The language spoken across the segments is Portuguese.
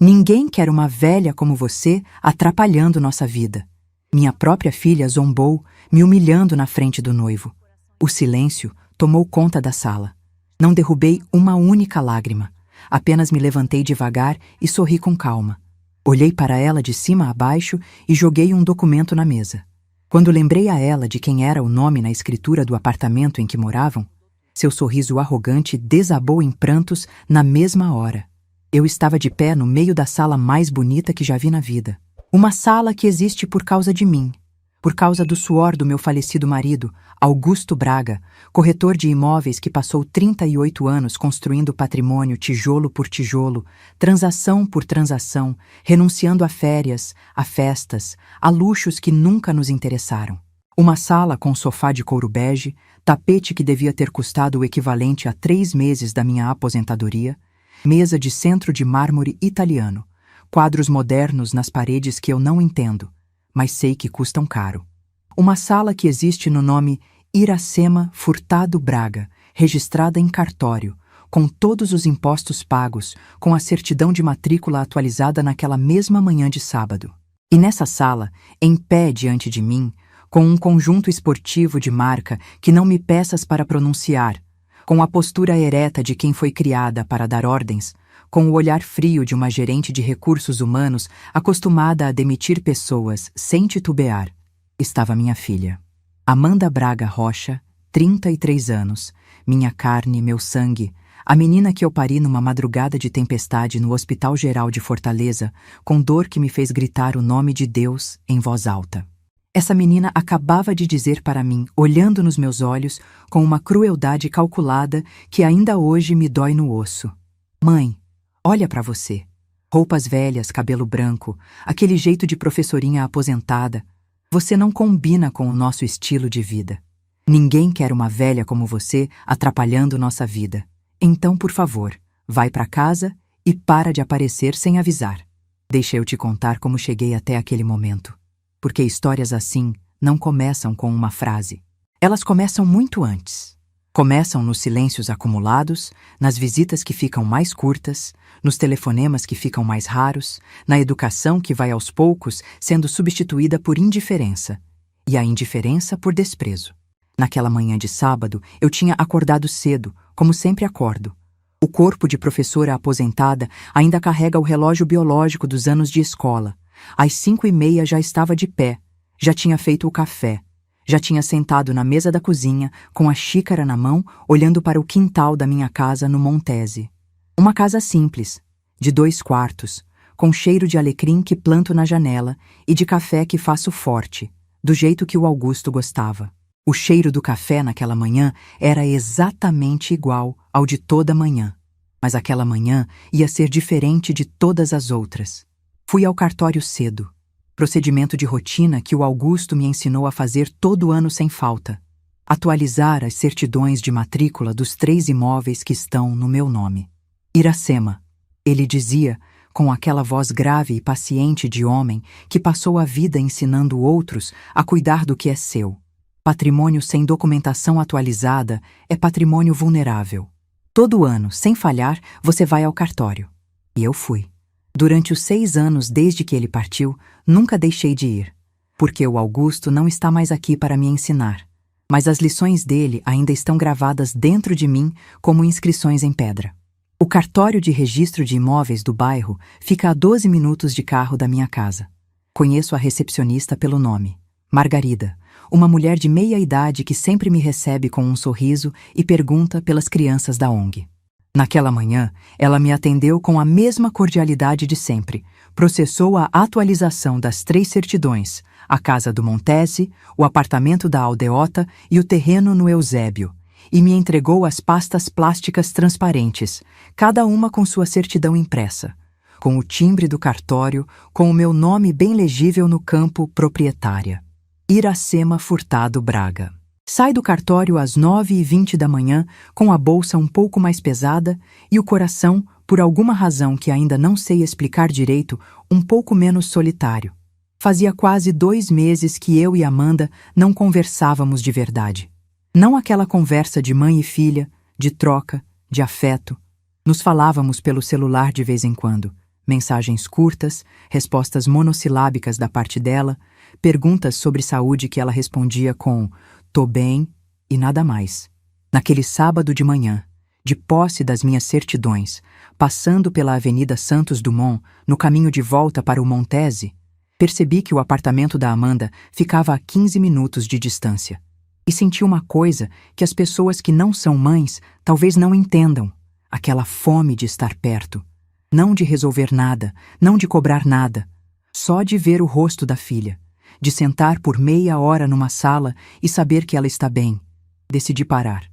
Ninguém quer uma velha como você atrapalhando nossa vida. Minha própria filha zombou, me humilhando na frente do noivo. O silêncio tomou conta da sala. Não derrubei uma única lágrima. Apenas me levantei devagar e sorri com calma. Olhei para ela de cima a baixo e joguei um documento na mesa. Quando lembrei a ela de quem era o nome na escritura do apartamento em que moravam, seu sorriso arrogante desabou em prantos na mesma hora. Eu estava de pé no meio da sala mais bonita que já vi na vida. Uma sala que existe por causa de mim, por causa do suor do meu falecido marido, Augusto Braga, corretor de imóveis que passou 38 anos construindo patrimônio tijolo por tijolo, transação por transação, renunciando a férias, a festas, a luxos que nunca nos interessaram. Uma sala com sofá de couro bege, tapete que devia ter custado o equivalente a 3 meses da minha aposentadoria, mesa de centro de mármore italiano, quadros modernos nas paredes que eu não entendo, mas sei que custam caro. Uma sala que existe no nome Iracema Furtado Braga, registrada em cartório, com todos os impostos pagos, com a certidão de matrícula atualizada naquela mesma manhã de sábado. E nessa sala, em pé diante de mim, com um conjunto esportivo de marca que não me peças para pronunciar, com a postura ereta de quem foi criada para dar ordens, com o olhar frio de uma gerente de recursos humanos acostumada a demitir pessoas sem titubear, estava minha filha. Amanda Braga Rocha, 33 anos, minha carne, meu sangue, a menina que eu pari numa madrugada de tempestade no Hospital Geral de Fortaleza, com dor que me fez gritar o nome de Deus em voz alta. Essa menina acabava de dizer para mim, olhando nos meus olhos, com uma crueldade calculada que ainda hoje me dói no osso: Mãe, olha para você. Roupas velhas, cabelo branco, aquele jeito de professorinha aposentada. Você não combina com o nosso estilo de vida. Ninguém quer uma velha como você atrapalhando nossa vida. Então, por favor, vai para casa e para de aparecer sem avisar. Deixa eu te contar como cheguei até aquele momento. Porque histórias assim não começam com uma frase. Elas começam muito antes. Começam nos silêncios acumulados, nas visitas que ficam mais curtas, nos telefonemas que ficam mais raros, na educação que vai aos poucos sendo substituída por indiferença, e a indiferença por desprezo. Naquela manhã de sábado, eu tinha acordado cedo, como sempre acordo. O corpo de professora aposentada ainda carrega o relógio biológico dos anos de escola. Às 5:30 já estava de pé, já tinha feito o café, já tinha sentado na mesa da cozinha, com a xícara na mão, olhando para o quintal da minha casa no Montese. Uma casa simples, de 2 quartos, com cheiro de alecrim que planto na janela e de café que faço forte, do jeito que o Augusto gostava. O cheiro do café naquela manhã era exatamente igual ao de toda manhã, mas aquela manhã ia ser diferente de todas as outras. Fui ao cartório cedo. Procedimento de rotina que o Augusto me ensinou a fazer todo ano sem falta. Atualizar as certidões de matrícula dos 3 imóveis que estão no meu nome. Iracema, ele dizia, com aquela voz grave e paciente de homem que passou a vida ensinando outros a cuidar do que é seu. Patrimônio sem documentação atualizada é patrimônio vulnerável. Todo ano, sem falhar, você vai ao cartório. E eu fui. Durante os 6 anos desde que ele partiu, nunca deixei de ir, porque o Augusto não está mais aqui para me ensinar, mas as lições dele ainda estão gravadas dentro de mim como inscrições em pedra. O cartório de registro de imóveis do bairro fica a 12 minutos de carro da minha casa. Conheço a recepcionista pelo nome, Margarida, uma mulher de meia idade que sempre me recebe com um sorriso e pergunta pelas crianças da ONG. Naquela manhã, ela me atendeu com a mesma cordialidade de sempre, processou a atualização das 3 certidões, a casa do Montese, o apartamento da Aldeota e o terreno no Eusébio, e me entregou as pastas plásticas transparentes, cada uma com sua certidão impressa, com o timbre do cartório, com o meu nome bem legível no campo proprietária. Iracema Furtado Braga. Sai do cartório às 9:20 da manhã, com a bolsa um pouco mais pesada e o coração, por alguma razão que ainda não sei explicar direito, um pouco menos solitário. Fazia quase 2 meses que eu e Amanda não conversávamos de verdade. Não aquela conversa de mãe e filha, de troca, de afeto. Nos falávamos pelo celular de vez em quando, mensagens curtas, respostas monossilábicas da parte dela, perguntas sobre saúde que ela respondia com "tô bem" e nada mais. Naquele sábado de manhã, de posse das minhas certidões, passando pela Avenida Santos Dumont, no caminho de volta para o Montese, percebi que o apartamento da Amanda ficava a 15 minutos de distância. E senti uma coisa que as pessoas que não são mães talvez não entendam: aquela fome de estar perto. Não de resolver nada, não de cobrar nada, só de ver o rosto da filha, de sentar por meia hora numa sala e saber que ela está bem. Decidi parar.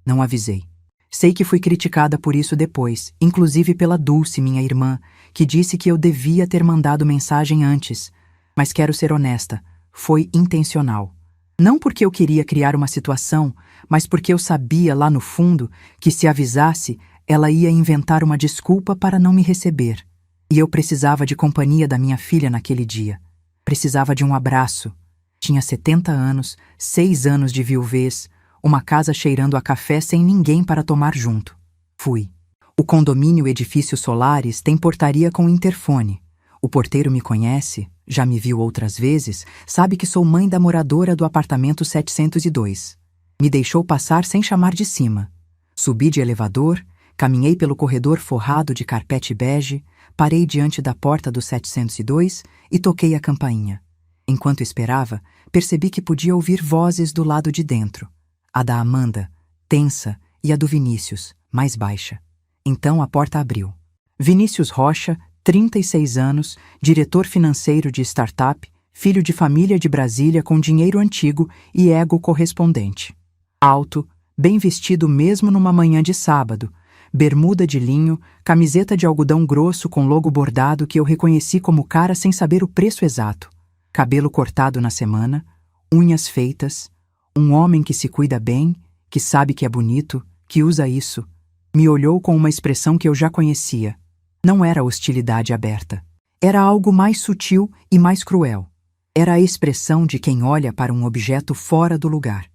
Não avisei. Sei que fui criticada por isso depois, inclusive pela Dulce, minha irmã, que disse que eu devia ter mandado mensagem antes. Mas quero ser honesta, foi intencional. Não porque eu queria criar uma situação, mas porque eu sabia lá no fundo que se avisasse, ela ia inventar uma desculpa para não me receber. E eu precisava de companhia da minha filha naquele dia. Precisava de um abraço. Tinha 70 anos, 6 anos de viuvez, uma casa cheirando a café sem ninguém para tomar junto. Fui. O condomínio Edifício Solares tem portaria com interfone. O porteiro me conhece, já me viu outras vezes, sabe que sou mãe da moradora do apartamento 702. Me deixou passar sem chamar de cima. Subi de elevador, caminhei pelo corredor forrado de carpete bege, parei diante da porta do 702 e toquei a campainha. Enquanto esperava, percebi que podia ouvir vozes do lado de dentro. A da Amanda, tensa, e a do Vinícius, mais baixa. Então a porta abriu. Vinícius Rocha, 36 anos, diretor financeiro de startup, filho de família de Brasília com dinheiro antigo e ego correspondente. Alto, bem vestido mesmo numa manhã de sábado, bermuda de linho, camiseta de algodão grosso com logo bordado que eu reconheci como cara sem saber o preço exato, cabelo cortado na semana, unhas feitas, um homem que se cuida bem, que sabe que é bonito, que usa isso, me olhou com uma expressão que eu já conhecia. Não era hostilidade aberta. Era algo mais sutil e mais cruel. Era a expressão de quem olha para um objeto fora do lugar.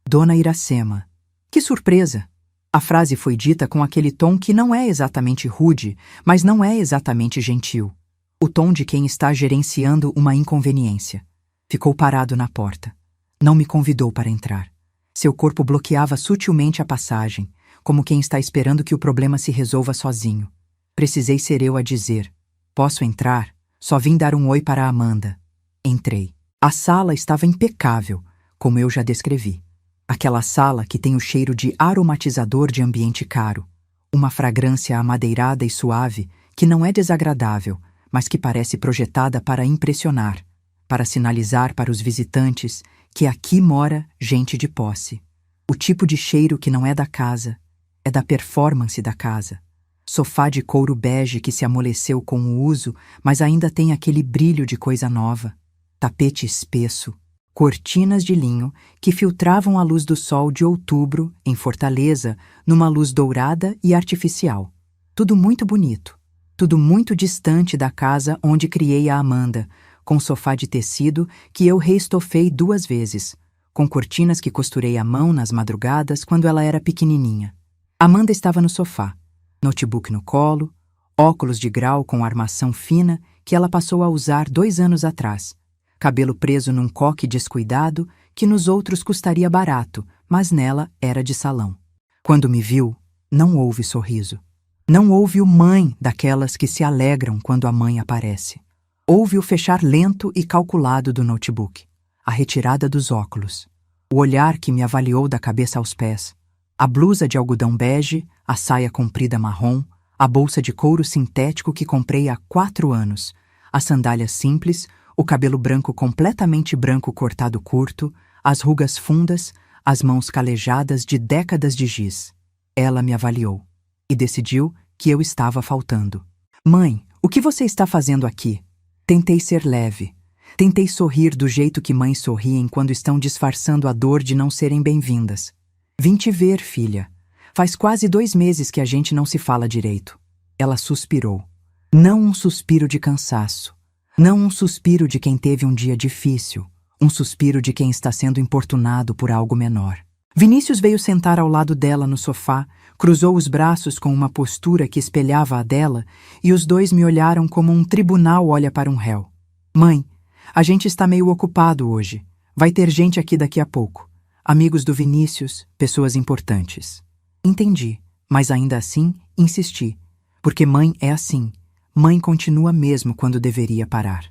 Dona Iracema. Que surpresa! A frase foi dita com aquele tom que não é exatamente rude, mas não é exatamente gentil. O tom de quem está gerenciando uma inconveniência. Ficou parado na porta. Não me convidou para entrar. Seu corpo bloqueava sutilmente a passagem, como quem está esperando que o problema se resolva sozinho. Precisei ser eu a dizer: posso entrar? Só vim dar um oi para a Amanda. Entrei. A sala estava impecável, como eu já descrevi. Aquela sala que tem o cheiro de aromatizador de ambiente caro. Uma fragrância amadeirada e suave que não é desagradável, mas que parece projetada para impressionar, para sinalizar para os visitantes que aqui mora gente de posse. O tipo de cheiro que não é da casa, é da performance da casa. Sofá de couro bege que se amoleceu com o uso, mas ainda tem aquele brilho de coisa nova. Tapete espesso, cortinas de linho que filtravam a luz do sol de outubro, em Fortaleza, numa luz dourada e artificial. Tudo muito bonito. Tudo muito distante da casa onde criei a Amanda, com sofá de tecido que eu reestofei 2 vezes, com cortinas que costurei à mão nas madrugadas quando ela era pequenininha. Amanda estava no sofá, notebook no colo, óculos de grau com armação fina que ela passou a usar 2 anos atrás, cabelo preso num coque descuidado que nos outros custaria barato, mas nela era de salão. Quando me viu, não houve sorriso. Não houve o mãe daquelas que se alegram quando a mãe aparece. Houve o fechar lento e calculado do notebook, a retirada dos óculos, o olhar que me avaliou da cabeça aos pés, a blusa de algodão bege, a saia comprida marrom, a bolsa de couro sintético que comprei há 4 anos, as sandálias simples, o cabelo branco completamente branco cortado curto, as rugas fundas, as mãos calejadas de décadas de giz. Ela me avaliou e decidiu que eu estava faltando. Mãe, o que você está fazendo aqui? Tentei ser leve. Tentei sorrir do jeito que mães sorriem quando estão disfarçando a dor de não serem bem-vindas. Vim te ver, filha. Faz quase 2 meses que a gente não se fala direito. Ela suspirou. Não um suspiro de cansaço. Não um suspiro de quem teve um dia difícil. Um suspiro de quem está sendo importunado por algo menor. Vinícius veio sentar ao lado dela no sofá, cruzou os braços com uma postura que espelhava a dela, e os dois me olharam como um tribunal olha para um réu. Mãe, a gente está meio ocupado hoje. Vai ter gente aqui daqui a pouco. Amigos do Vinícius, pessoas importantes. Entendi, mas ainda assim insisti. Porque mãe é assim. Mãe continua mesmo quando deveria parar.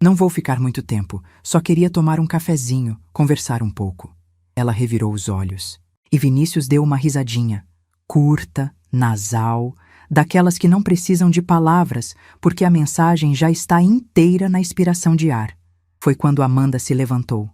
Não vou ficar muito tempo, só queria tomar um cafezinho, conversar um pouco. Ela revirou os olhos. E Vinícius deu uma risadinha. Curta, nasal, daquelas que não precisam de palavras, porque a mensagem já está inteira na expiração de ar. Foi quando Amanda se levantou.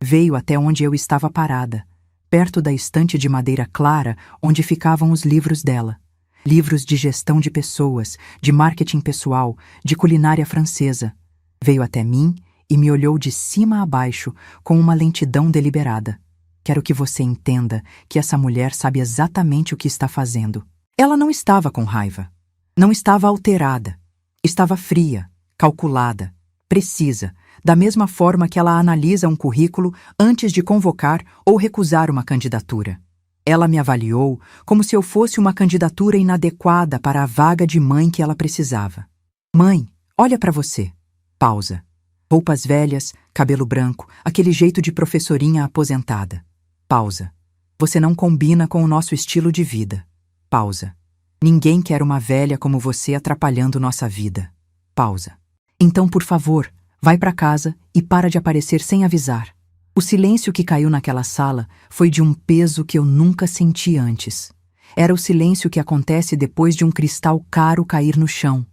Veio até onde eu estava parada, perto da estante de madeira clara onde ficavam os livros dela. Livros de gestão de pessoas, de marketing pessoal, de culinária francesa. Veio até mim e me olhou de cima a baixo com uma lentidão deliberada. Quero que você entenda que essa mulher sabe exatamente o que está fazendo. Ela não estava com raiva. Não estava alterada. Estava fria, calculada, precisa, da mesma forma que ela analisa um currículo antes de convocar ou recusar uma candidatura. Ela me avaliou como se eu fosse uma candidatura inadequada para a vaga de mãe que ela precisava. Mãe, olha para você. Pausa. Roupas velhas, cabelo branco, aquele jeito de professorinha aposentada. Pausa. Você não combina com o nosso estilo de vida. Pausa. Ninguém quer uma velha como você atrapalhando nossa vida. Pausa. Então, por favor, vai para casa e para de aparecer sem avisar. O silêncio que caiu naquela sala foi de um peso que eu nunca senti antes. Era o silêncio que acontece depois de um cristal caro cair no chão.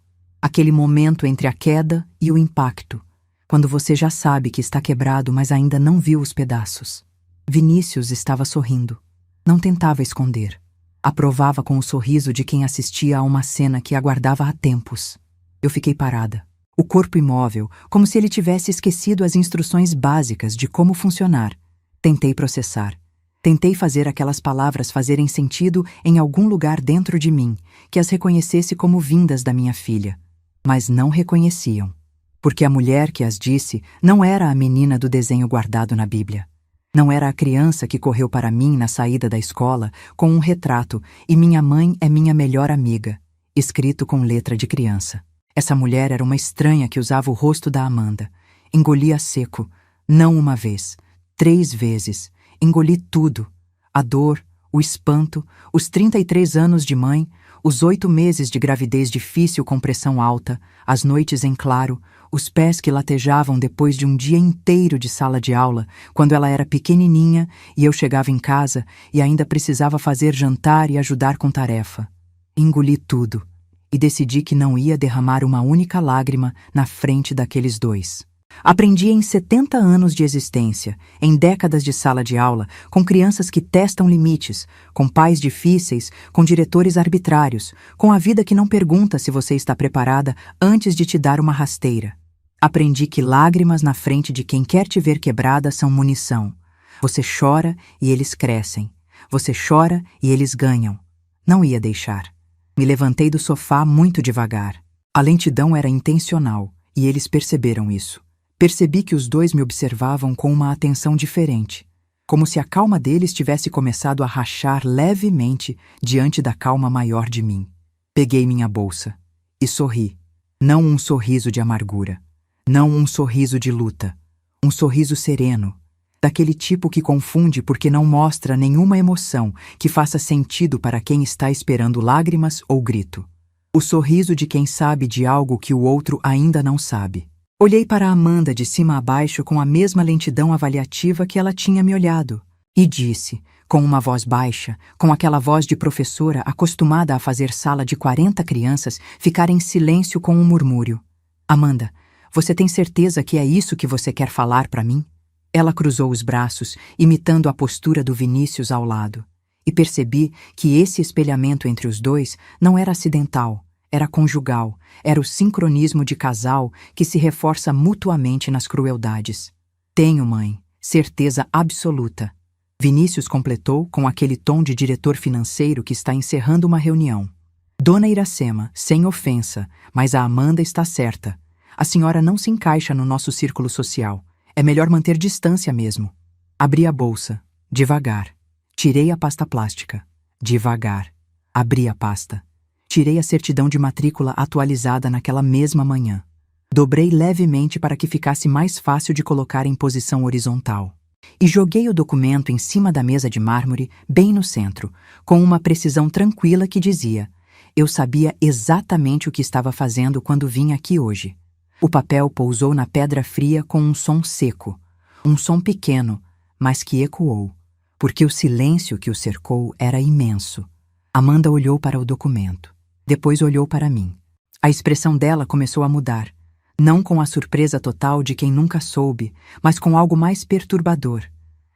Aquele momento entre a queda e o impacto, quando você já sabe que está quebrado, mas ainda não viu os pedaços. Vinícius estava sorrindo. Não tentava esconder. Aprovava com o sorriso de quem assistia a uma cena que aguardava há tempos. Eu fiquei parada. O corpo imóvel, como se ele tivesse esquecido as instruções básicas de como funcionar. Tentei processar. Tentei fazer aquelas palavras fazerem sentido em algum lugar dentro de mim, que as reconhecesse como vindas da minha filha. Mas não reconheciam. Porque a mulher que as disse não era a menina do desenho guardado na Bíblia. Não era a criança que correu para mim na saída da escola com um retrato "E minha mãe é minha melhor amiga", escrito com letra de criança. Essa mulher era uma estranha que usava o rosto da Amanda. Engoli a seco, não uma vez, 3 vezes. Engoli tudo. A dor, o espanto, os 33 anos de mãe, os 8 meses de gravidez difícil com pressão alta, as noites em claro, os pés que latejavam depois de um dia inteiro de sala de aula, quando ela era pequenininha e eu chegava em casa e ainda precisava fazer jantar e ajudar com tarefa. Engoli tudo. E decidi que não ia derramar uma única lágrima na frente daqueles dois. Aprendi em 70 anos de existência, em décadas de sala de aula, com crianças que testam limites, com pais difíceis, com diretores arbitrários, com a vida que não pergunta se você está preparada antes de te dar uma rasteira. Aprendi que lágrimas na frente de quem quer te ver quebrada são munição. Você chora e eles crescem. Você chora e eles ganham. Não ia deixar. Me levantei do sofá muito devagar. A lentidão era intencional, e eles perceberam isso. Percebi que os dois me observavam com uma atenção diferente, como se a calma deles tivesse começado a rachar levemente diante da calma maior de mim. Peguei minha bolsa e sorri. Não um sorriso de amargura, não um sorriso de luta, um sorriso sereno, daquele tipo que confunde porque não mostra nenhuma emoção que faça sentido para quem está esperando lágrimas ou grito. O sorriso de quem sabe de algo que o outro ainda não sabe. Olhei para Amanda de cima a baixo com a mesma lentidão avaliativa que ela tinha me olhado, e disse, com uma voz baixa, com aquela voz de professora acostumada a fazer sala de 40 crianças ficar em silêncio com um murmúrio: Amanda, você tem certeza que é isso que você quer falar para mim? Ela cruzou os braços, imitando a postura do Vinícius ao lado, e percebi que esse espelhamento entre os dois não era acidental, era conjugal, era o sincronismo de casal que se reforça mutuamente nas crueldades. Tenho, mãe, certeza absoluta. Vinícius completou com aquele tom de diretor financeiro que está encerrando uma reunião. Dona Iracema, sem ofensa, mas a Amanda está certa. A senhora não se encaixa no nosso círculo social. É melhor manter distância mesmo. Abri a bolsa, devagar. Tirei a pasta plástica. Devagar. Abri a pasta. Tirei a certidão de matrícula atualizada naquela mesma manhã. Dobrei levemente para que ficasse mais fácil de colocar em posição horizontal. E joguei o documento em cima da mesa de mármore, bem no centro, com uma precisão tranquila que dizia: eu sabia exatamente o que estava fazendo quando vim aqui hoje. O papel pousou na pedra fria com um som seco. Um som pequeno, mas que ecoou, porque o silêncio que o cercou era imenso. Amanda olhou para o documento. Depois olhou para mim. A expressão dela começou a mudar. Não com a surpresa total de quem nunca soube, mas com algo mais perturbador.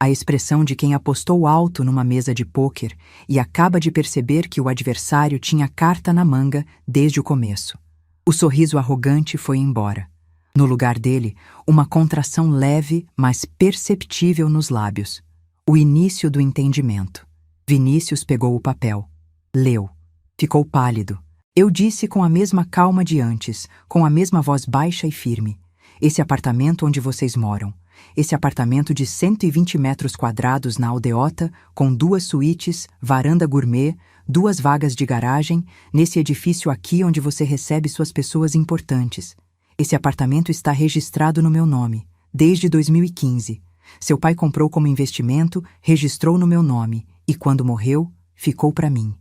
A expressão de quem apostou alto numa mesa de pôquer e acaba de perceber que o adversário tinha carta na manga desde o começo. O sorriso arrogante foi embora. No lugar dele, uma contração leve, mas perceptível nos lábios. O início do entendimento. Vinícius pegou o papel. Leu. Ficou pálido. Eu disse com a mesma calma de antes, com a mesma voz baixa e firme: esse apartamento onde vocês moram, esse apartamento de 120 metros quadrados na Aldeota, com 2 suítes, varanda gourmet, 2 vagas de garagem, nesse edifício aqui onde você recebe suas pessoas importantes. Esse apartamento está registrado no meu nome, desde 2015. Seu pai comprou como investimento, registrou no meu nome, e quando morreu, ficou para mim.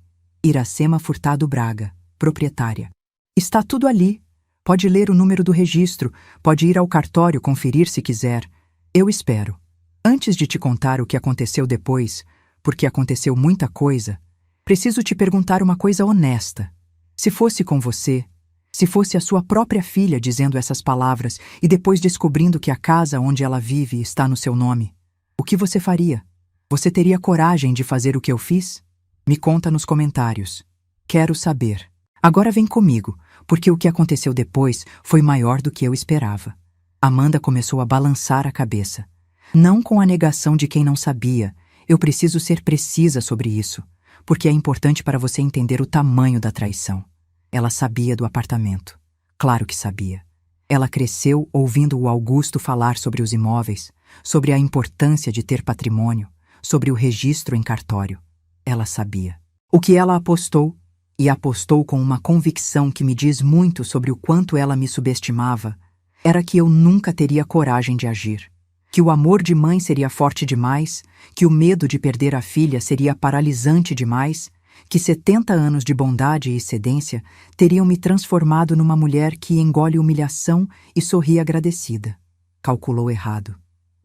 Iracema Furtado Braga, proprietária. Está tudo ali. Pode ler o número do registro, pode ir ao cartório conferir se quiser. Eu espero. Antes de te contar o que aconteceu depois, porque aconteceu muita coisa, preciso te perguntar uma coisa honesta. Se fosse com você, se fosse a sua própria filha dizendo essas palavras e depois descobrindo que a casa onde ela vive está no seu nome, o que você faria? Você teria coragem de fazer o que eu fiz? Me conta nos comentários. Quero saber. Agora vem comigo, porque o que aconteceu depois foi maior do que eu esperava. Amanda começou a balançar a cabeça. Não com a negação de quem não sabia. Eu preciso ser precisa sobre isso, porque é importante para você entender o tamanho da traição. Ela sabia do apartamento. Claro que sabia. Ela cresceu ouvindo o Augusto falar sobre os imóveis, sobre a importância de ter patrimônio, sobre o registro em cartório. Ela sabia. O que ela apostou, e apostou com uma convicção que me diz muito sobre o quanto ela me subestimava, era que eu nunca teria coragem de agir, que o amor de mãe seria forte demais, que o medo de perder a filha seria paralisante demais, que 70 anos de bondade e cedência teriam me transformado numa mulher que engole humilhação e sorri agradecida. Calculou errado.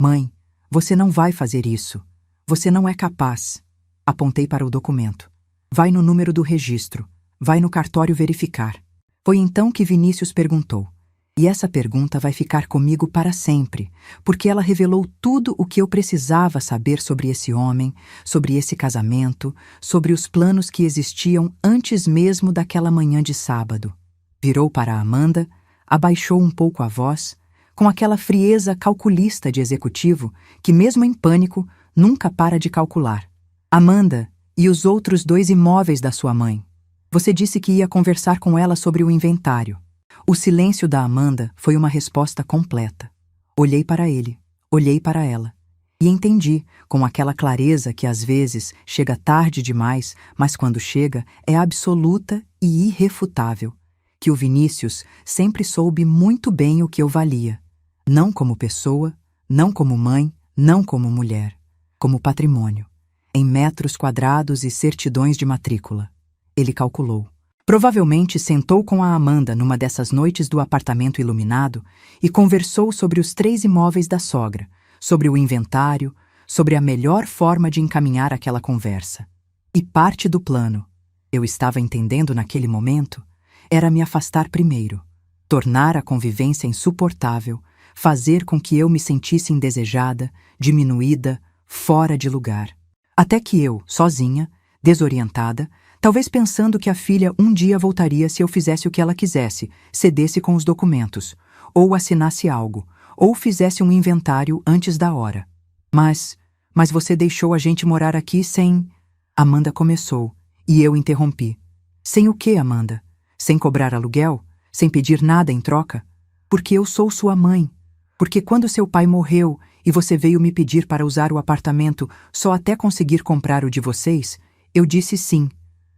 Mãe, você não vai fazer isso. Você não é capaz. Apontei para o documento. Vai no número do registro. Vai no cartório verificar. Foi então que Vinícius perguntou. E essa pergunta vai ficar comigo para sempre, porque ela revelou tudo o que eu precisava saber sobre esse homem, sobre esse casamento, sobre os planos que existiam antes mesmo daquela manhã de sábado. Virou para Amanda, abaixou um pouco a voz, com aquela frieza calculista de executivo que, mesmo em pânico, nunca para de calcular. Amanda, e os outros 2 imóveis da sua mãe? Você disse que ia conversar com ela sobre o inventário. O silêncio da Amanda foi uma resposta completa. Olhei para ele, olhei para ela, e entendi, com aquela clareza que às vezes chega tarde demais, mas quando chega é absoluta e irrefutável, que o Vinícius sempre soube muito bem o que eu valia. Não como pessoa, não como mãe, não como mulher, como patrimônio, em metros quadrados e certidões de matrícula. Ele calculou. Provavelmente sentou com a Amanda numa dessas noites do apartamento iluminado e conversou sobre os 3 imóveis da sogra, sobre o inventário, sobre a melhor forma de encaminhar aquela conversa. E parte do plano, eu estava entendendo naquele momento, era me afastar primeiro, tornar a convivência insuportável, fazer com que eu me sentisse indesejada, diminuída, fora de lugar. Até que eu, sozinha, desorientada, talvez pensando que a filha um dia voltaria se eu fizesse o que ela quisesse, cedesse com os documentos, ou assinasse algo, ou fizesse um inventário antes da hora. Mas você deixou a gente morar aqui sem... Amanda começou, e eu interrompi. Sem o quê, Amanda? Sem cobrar aluguel? Sem pedir nada em troca? Porque eu sou sua mãe. Porque quando seu pai morreu E você veio me pedir para usar o apartamento só até conseguir comprar o de vocês? Eu disse sim.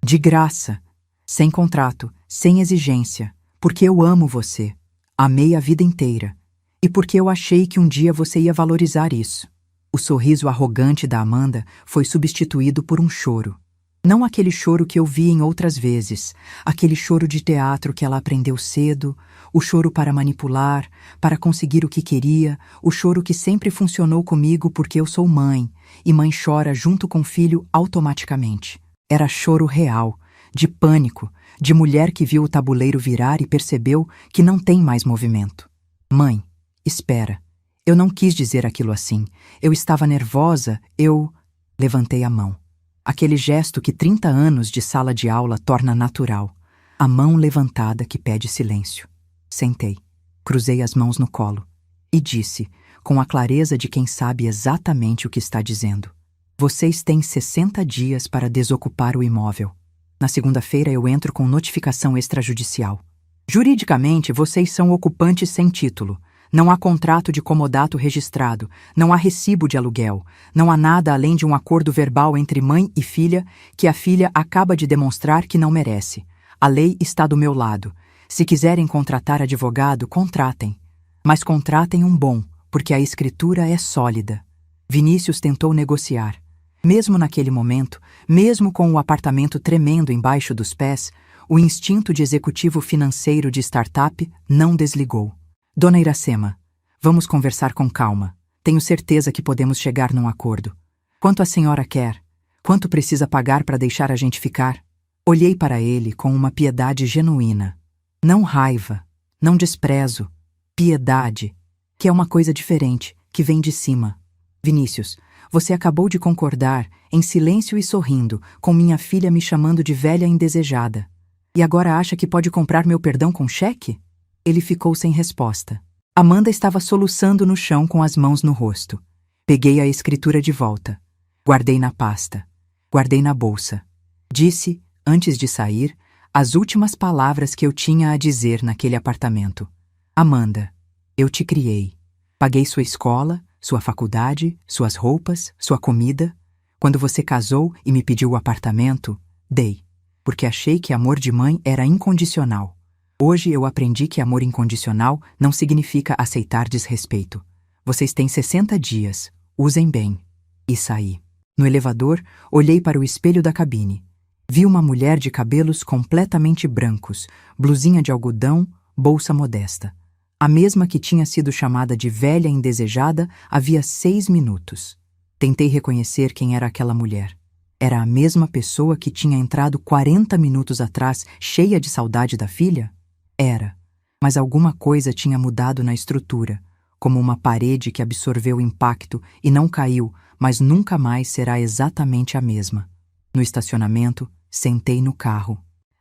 De graça. Sem contrato, sem exigência. Porque eu amo você. Amei a vida inteira. E porque eu achei que um dia você ia valorizar isso. O sorriso arrogante da Amanda foi substituído por um choro. Não aquele choro que eu vi em outras vezes, aquele choro de teatro que ela aprendeu cedo, o choro para manipular, para conseguir o que queria, o choro que sempre funcionou comigo porque eu sou mãe, e mãe chora junto com o filho automaticamente. Era choro real, de pânico, de mulher que viu o tabuleiro virar e percebeu que não tem mais movimento. Mãe, espera. Eu não quis dizer aquilo assim. Eu estava nervosa, eu... Levantei a mão. Aquele gesto que 30 anos de sala de aula torna natural. A mão levantada que pede silêncio. Sentei, cruzei as mãos no colo e disse, com a clareza de quem sabe exatamente o que está dizendo: vocês têm 60 dias para desocupar o imóvel. Na segunda-feira eu entro com notificação extrajudicial. Juridicamente, vocês são ocupantes sem título. Não há contrato de comodato registrado, não há recibo de aluguel, não há nada além de um acordo verbal entre mãe e filha que a filha acaba de demonstrar que não merece. A lei está do meu lado. Se quiserem contratar advogado, contratem. Mas contratem um bom, porque a escritura é sólida. Vinícius tentou negociar. Mesmo naquele momento, mesmo com o apartamento tremendo embaixo dos pés, o instinto de executivo financeiro de startup não desligou. Dona Iracema, vamos conversar com calma. Tenho certeza que podemos chegar num acordo. Quanto a senhora quer? Quanto precisa pagar para deixar a gente ficar? Olhei para ele com uma piedade genuína. Não raiva, não desprezo. Piedade, que é uma coisa diferente, que vem de cima. Vinícius, você acabou de concordar, em silêncio e sorrindo, com minha filha me chamando de velha indesejada. E agora acha que pode comprar meu perdão com cheque? Ele ficou sem resposta. Amanda estava soluçando no chão com as mãos no rosto. Peguei a escritura de volta. Guardei na pasta. Guardei na bolsa. Disse, antes de sair, as últimas palavras que eu tinha a dizer naquele apartamento. Amanda, eu te criei. Paguei sua escola, sua faculdade, suas roupas, sua comida. Quando você casou e me pediu o apartamento, dei. Porque achei que amor de mãe era incondicional. Hoje eu aprendi que amor incondicional não significa aceitar desrespeito. Vocês têm 60 dias, usem bem. E saí. No elevador, olhei para o espelho da cabine. Vi uma mulher de cabelos completamente brancos, blusinha de algodão, bolsa modesta. A mesma que tinha sido chamada de velha indesejada havia 6 minutos. Tentei reconhecer quem era aquela mulher. Era a mesma pessoa que tinha entrado 40 minutos atrás, cheia de saudade da filha? Era, mas alguma coisa tinha mudado na estrutura, como uma parede que absorveu o impacto e não caiu, mas nunca mais será exatamente a mesma. No estacionamento, sentei no carro.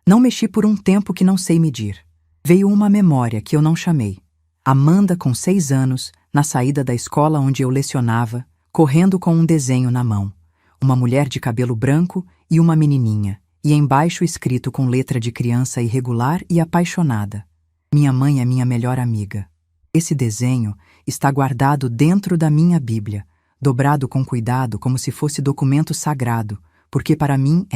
Não mexi por um tempo que não sei medir. Veio uma memória que eu não chamei. Amanda, com 6 anos, na saída da escola onde eu lecionava, correndo com um desenho na mão. Uma mulher de cabelo branco e uma menininha, e embaixo escrito com letra de criança irregular e apaixonada. Minha mãe é minha melhor amiga. Esse desenho está guardado dentro da minha Bíblia, dobrado com cuidado como se fosse documento sagrado, porque para mim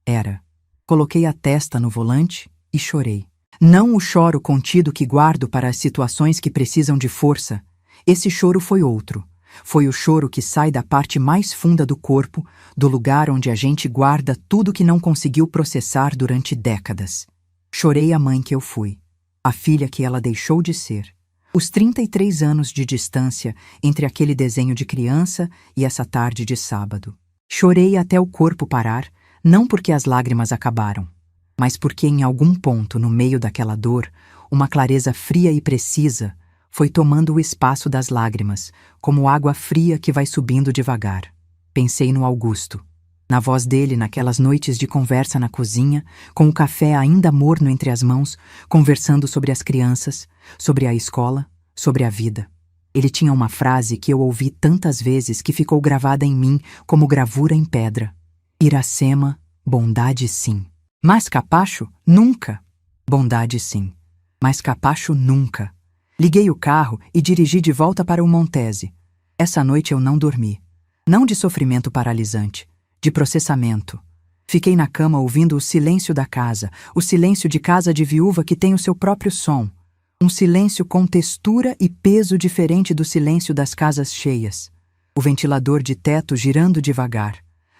era. Coloquei a testa no volante e chorei. Não o choro contido que guardo para as situações que precisam de força. Esse choro foi outro. Foi o choro que sai da parte mais funda do corpo, do lugar onde a gente guarda tudo que não conseguiu processar durante décadas. Chorei a mãe que eu fui, a filha que ela deixou de ser. Os 33 anos de distância entre aquele desenho de criança e essa tarde de sábado. Chorei até o corpo parar, não porque as lágrimas acabaram, mas porque em algum ponto no meio daquela dor, uma clareza fria e precisa foi tomando o espaço das lágrimas, como água fria que vai subindo devagar. Pensei no Augusto, na voz dele naquelas noites de conversa na cozinha, com o café ainda morno entre as mãos, conversando sobre as crianças, sobre a escola, sobre a vida. Ele tinha uma frase que eu ouvi tantas vezes que ficou gravada em mim como gravura em pedra. Iracema, bondade sim. Mas capacho, nunca. Bondade sim. Mas capacho, nunca. Liguei o carro e dirigi de volta para o Montese. Essa noite eu não dormi. Não de sofrimento paralisante, de processamento. Fiquei na cama ouvindo o silêncio da casa, o silêncio de casa de viúva que tem o seu próprio som. Um silêncio com textura e peso diferente do silêncio das casas cheias. O ventilador de teto girando devagar.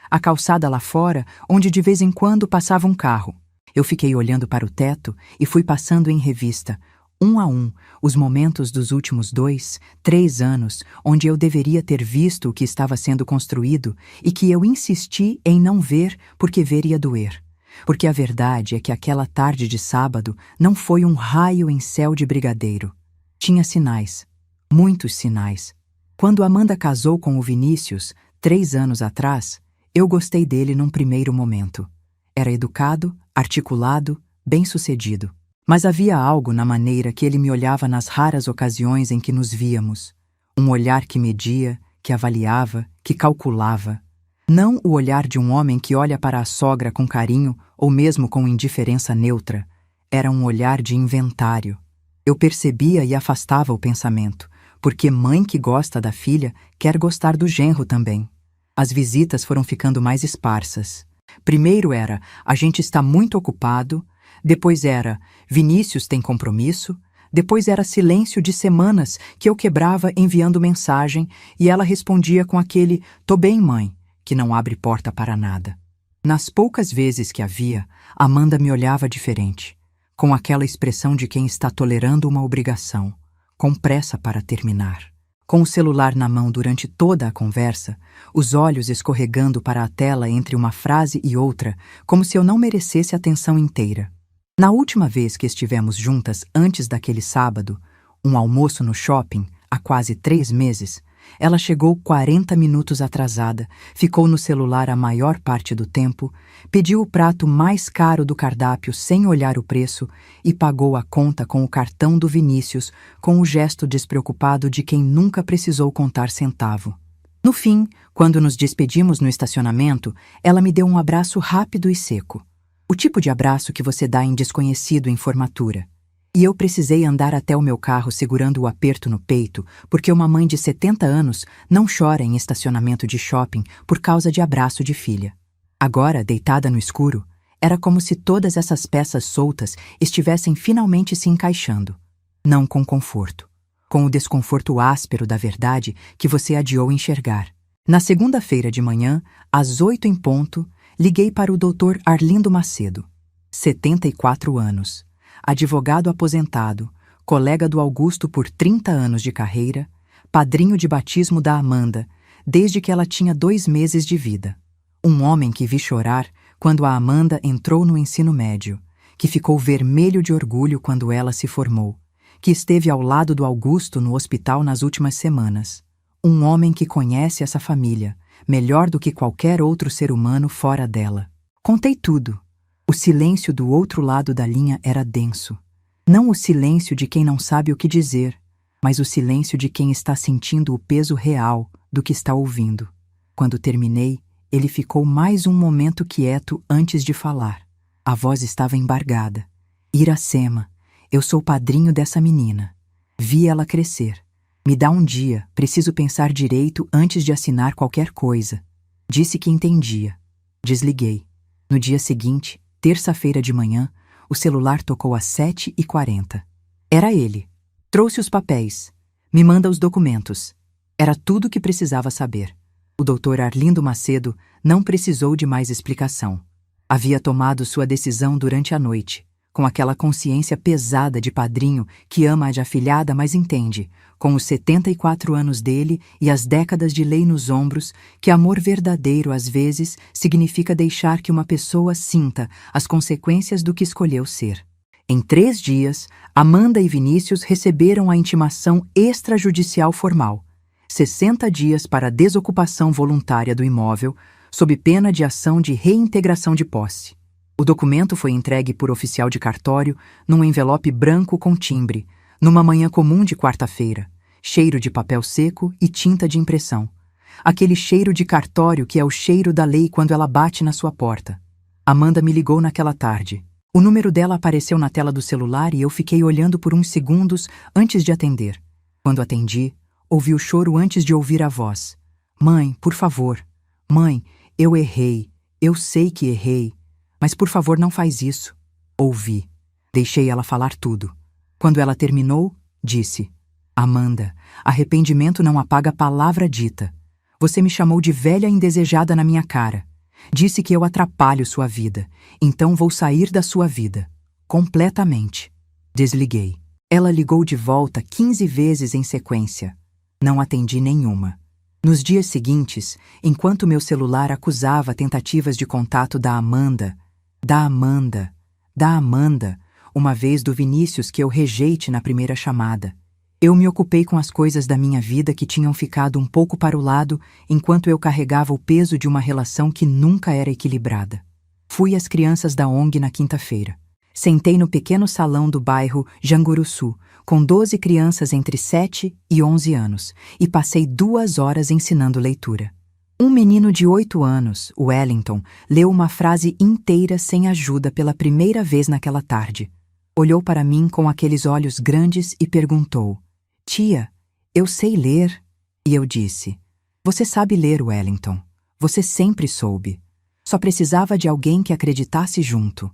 A calçada lá fora, onde de vez em quando passava um carro. Eu fiquei olhando para o teto e fui passando em revista, um a um, os momentos dos últimos 2, 3 anos, onde eu deveria ter visto o que estava sendo construído e que eu insisti em não ver porque ver ia doer. Porque a verdade é que aquela tarde de sábado não foi um raio em céu de brigadeiro. Tinha sinais, muitos sinais. Quando Amanda casou com o Vinícius, 3 anos atrás, eu gostei dele num primeiro momento. Era educado, articulado, bem-sucedido. Mas havia algo na maneira que ele me olhava nas raras ocasiões em que nos víamos. Um olhar que media, que avaliava, que calculava. Não o olhar de um homem que olha para a sogra com carinho ou mesmo com indiferença neutra. Era um olhar de inventário. Eu percebia e afastava o pensamento, porque mãe que gosta da filha quer gostar do genro também. As visitas foram ficando mais esparsas. Primeiro era, a gente está muito ocupado. Depois era, Vinícius tem compromisso. Depois era silêncio de semanas que eu quebrava enviando mensagem e ela respondia com aquele "tô bem, mãe", que não abre porta para nada. Nas poucas vezes que havia, Amanda me olhava diferente, com aquela expressão de quem está tolerando uma obrigação, com pressa para terminar. Com o celular na mão durante toda a conversa, os olhos escorregando para a tela entre uma frase e outra, como se eu não merecesse atenção inteira. Na última vez que estivemos juntas antes daquele sábado, um almoço no shopping, há quase 3 meses, ela chegou 40 minutos atrasada, ficou no celular a maior parte do tempo, pediu o prato mais caro do cardápio sem olhar o preço e pagou a conta com o cartão do Vinícius com o gesto despreocupado de quem nunca precisou contar centavo. No fim, quando nos despedimos no estacionamento, ela me deu um abraço rápido e seco. O tipo de abraço que você dá em desconhecido em formatura. E eu precisei andar até o meu carro segurando o aperto no peito, porque uma mãe de 70 anos não chora em estacionamento de shopping por causa de abraço de filha. Agora, deitada no escuro, era como se todas essas peças soltas estivessem finalmente se encaixando. Não com conforto. Com o desconforto áspero da verdade que você adiou enxergar. Na segunda-feira de manhã, às 8 em ponto, liguei para o Dr. Arlindo Macedo, 74 anos, advogado aposentado, colega do Augusto por 30 anos de carreira, padrinho de batismo da Amanda, desde que ela tinha 2 meses de vida. Um homem que vi chorar quando a Amanda entrou no ensino médio, que ficou vermelho de orgulho quando ela se formou, que esteve ao lado do Augusto no hospital nas últimas semanas. Um homem que conhece essa família, melhor do que qualquer outro ser humano fora dela. Contei tudo. O silêncio do outro lado da linha era denso. Não o silêncio de quem não sabe o que dizer, mas o silêncio de quem está sentindo o peso real do que está ouvindo. Quando terminei, ele ficou mais um momento quieto antes de falar. A voz estava embargada. Iracema, eu sou padrinho dessa menina. Vi ela crescer. Me dá um dia, preciso pensar direito antes de assinar qualquer coisa. Disse que entendia. Desliguei. No dia seguinte, terça-feira de manhã, o celular tocou às 7h40. Era ele. Trouxe os papéis. Me manda os documentos. Era tudo o que precisava saber. O Dr. Arlindo Macedo não precisou de mais explicação. Havia tomado sua decisão durante a noite, com aquela consciência pesada de padrinho que ama a de afilhada, mas entende, com os 74 anos dele e as décadas de lei nos ombros, que amor verdadeiro às vezes significa deixar que uma pessoa sinta as consequências do que escolheu ser. Em 3 dias, Amanda e Vinícius receberam a intimação extrajudicial formal, 60 dias para a desocupação voluntária do imóvel, sob pena de ação de reintegração de posse. O documento foi entregue por oficial de cartório num envelope branco com timbre, numa manhã comum de quarta-feira, cheiro de papel seco e tinta de impressão. Aquele cheiro de cartório que é o cheiro da lei quando ela bate na sua porta. Amanda me ligou naquela tarde. O número dela apareceu na tela do celular e eu fiquei olhando por uns segundos antes de atender. Quando atendi, Ouvi o choro antes de ouvir a voz. Mãe, por favor. Mãe, eu errei. Eu sei que errei. Mas por favor não faz isso. Ouvi. Deixei ela falar tudo. Quando ela terminou, disse: Amanda, arrependimento não apaga a palavra dita. Você me chamou de velha indesejada na minha cara. Disse que eu atrapalho sua vida. Então vou sair da sua vida. Completamente. Desliguei. Ela ligou de volta 15 vezes em sequência. Não atendi nenhuma. Nos dias seguintes, enquanto meu celular acusava tentativas de contato da Amanda, uma vez do Vinícius que eu rejeite na primeira chamada, eu me ocupei com as coisas da minha vida que tinham ficado um pouco para o lado enquanto eu carregava o peso de uma relação que nunca era equilibrada. Fui às crianças da ONG na quinta-feira. Sentei no pequeno salão do bairro Janguruçu, com 12 crianças entre 7 e 11 anos, e passei 2 horas ensinando leitura. Um menino de 8 anos, o Wellington, leu uma frase inteira sem ajuda pela primeira vez naquela tarde. Olhou para mim com aqueles olhos grandes e perguntou: Tia, eu sei ler? E eu disse: Você sabe ler, Wellington. Você sempre soube. Só precisava de alguém que acreditasse junto.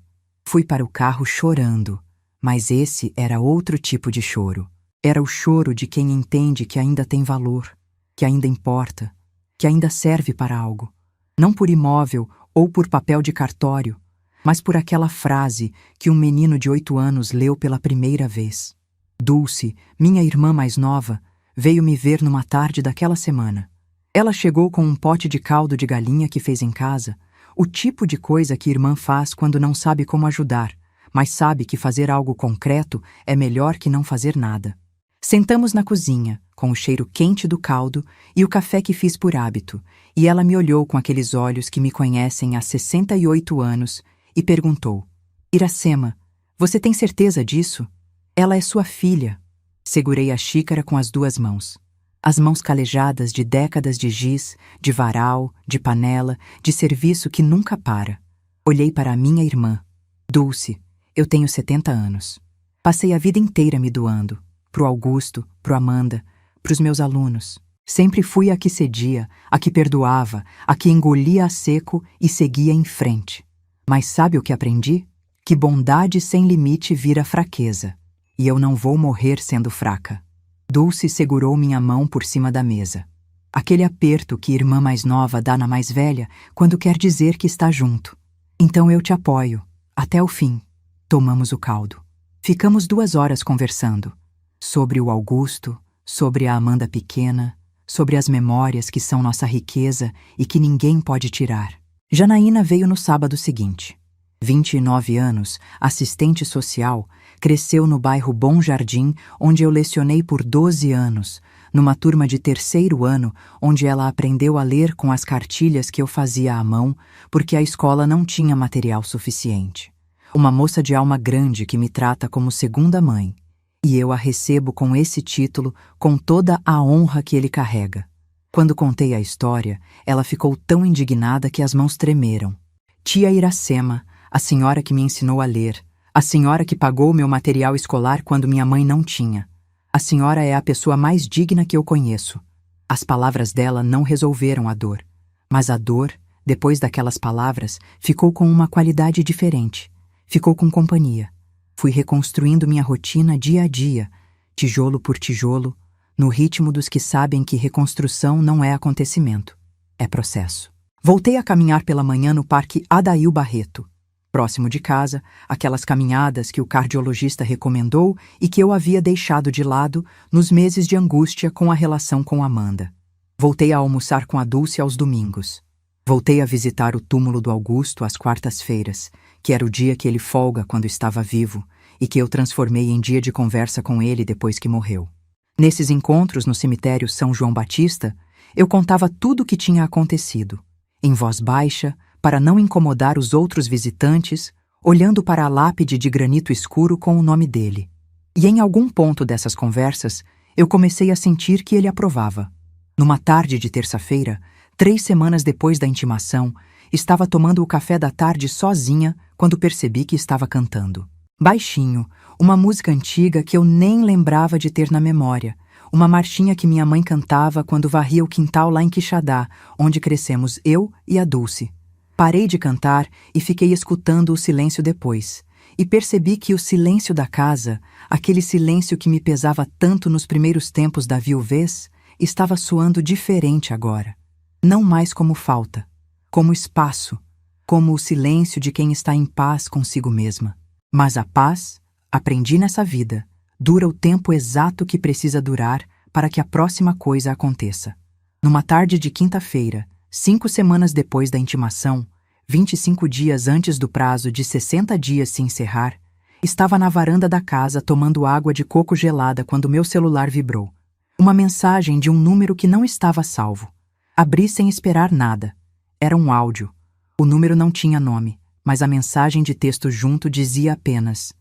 Fui para o carro chorando, mas esse era outro tipo de choro. Era o choro de quem entende que ainda tem valor, que ainda importa, que ainda serve para algo. Não por imóvel ou por papel de cartório, mas por aquela frase que um menino de 8 anos leu pela primeira vez. Dulce, minha irmã mais nova, veio me ver numa tarde daquela semana. Ela chegou com um pote de caldo de galinha que fez em casa, o tipo de coisa que irmã faz quando não sabe como ajudar, mas sabe que fazer algo concreto é melhor que não fazer nada. Sentamos na cozinha, com o cheiro quente do caldo e o café que fiz por hábito, e ela me olhou com aqueles olhos que me conhecem há 68 anos e perguntou: Iracema, você tem certeza disso? Ela é sua filha. Segurei a xícara com as 2 mãos. As mãos calejadas de décadas de giz, de varal, de panela, de serviço que nunca para. Olhei para a minha irmã. Dulce, eu tenho 70 anos. Passei a vida inteira me doando. Pro Augusto, pro Amanda, pros meus alunos. Sempre fui a que cedia, a que perdoava, a que engolia a seco e seguia em frente. Mas sabe o que aprendi? Que bondade sem limite vira fraqueza. E eu não vou morrer sendo fraca. Dulce segurou minha mão por cima da mesa. Aquele aperto que irmã mais nova dá na mais velha quando quer dizer que está junto. Então eu te apoio. Até o fim. Tomamos o caldo. Ficamos 2 horas conversando. Sobre o Augusto, sobre a Amanda pequena, sobre as memórias que são nossa riqueza e que ninguém pode tirar. Janaína veio no sábado seguinte. 29 anos, assistente social, cresceu no bairro Bom Jardim, onde eu lecionei por 12 anos, numa turma de 3º ano, onde ela aprendeu a ler com as cartilhas que eu fazia à mão, porque a escola não tinha material suficiente. Uma moça de alma grande que me trata como segunda mãe, e eu a recebo com esse título com toda a honra que ele carrega. Quando contei a história, ela ficou tão indignada que as mãos tremeram. Tia Iracema, a senhora que me ensinou a ler, a senhora que pagou meu material escolar quando minha mãe não tinha. A senhora é a pessoa mais digna que eu conheço. As palavras dela não resolveram a dor, mas a dor, depois daquelas palavras, ficou com uma qualidade diferente. Ficou com companhia. Fui reconstruindo minha rotina dia a dia, tijolo por tijolo, no ritmo dos que sabem que reconstrução não é acontecimento, é processo. Voltei a caminhar pela manhã no Parque Adail Barreto. Próximo de casa, aquelas caminhadas que o cardiologista recomendou e que eu havia deixado de lado nos meses de angústia com a relação com Amanda. Voltei a almoçar com a Dulce aos domingos. Voltei a visitar o túmulo do Augusto às quartas-feiras, que era o dia que ele folga quando estava vivo e que eu transformei em dia de conversa com ele depois que morreu. Nesses encontros no cemitério São João Batista, eu contava tudo o que tinha acontecido, em voz baixa, para não incomodar os outros visitantes, olhando para a lápide de granito escuro com o nome dele. E em algum ponto dessas conversas, eu comecei a sentir que ele aprovava. Numa tarde de terça-feira, 3 semanas depois da intimação, estava tomando o café da tarde sozinha quando percebi que estava cantando. Baixinho, uma música antiga que eu nem lembrava de ter na memória, uma marchinha que minha mãe cantava quando varria o quintal lá em Quixadá, onde crescemos eu e a Dulce. Parei de cantar e fiquei escutando o silêncio depois, e percebi que o silêncio da casa, aquele silêncio que me pesava tanto nos primeiros tempos da viuvez, estava soando diferente agora. Não mais como falta, como espaço, como o silêncio de quem está em paz consigo mesma. Mas a paz, aprendi nessa vida, dura o tempo exato que precisa durar para que a próxima coisa aconteça. Numa tarde de quinta-feira, 5 semanas depois da intimação, 25 dias antes do prazo de 60 dias se encerrar, estava na varanda da casa tomando água de coco gelada quando meu celular vibrou. Uma mensagem de um número que não estava salvo. Abri sem esperar nada. Era um áudio. O número não tinha nome, mas a mensagem de texto junto dizia apenas: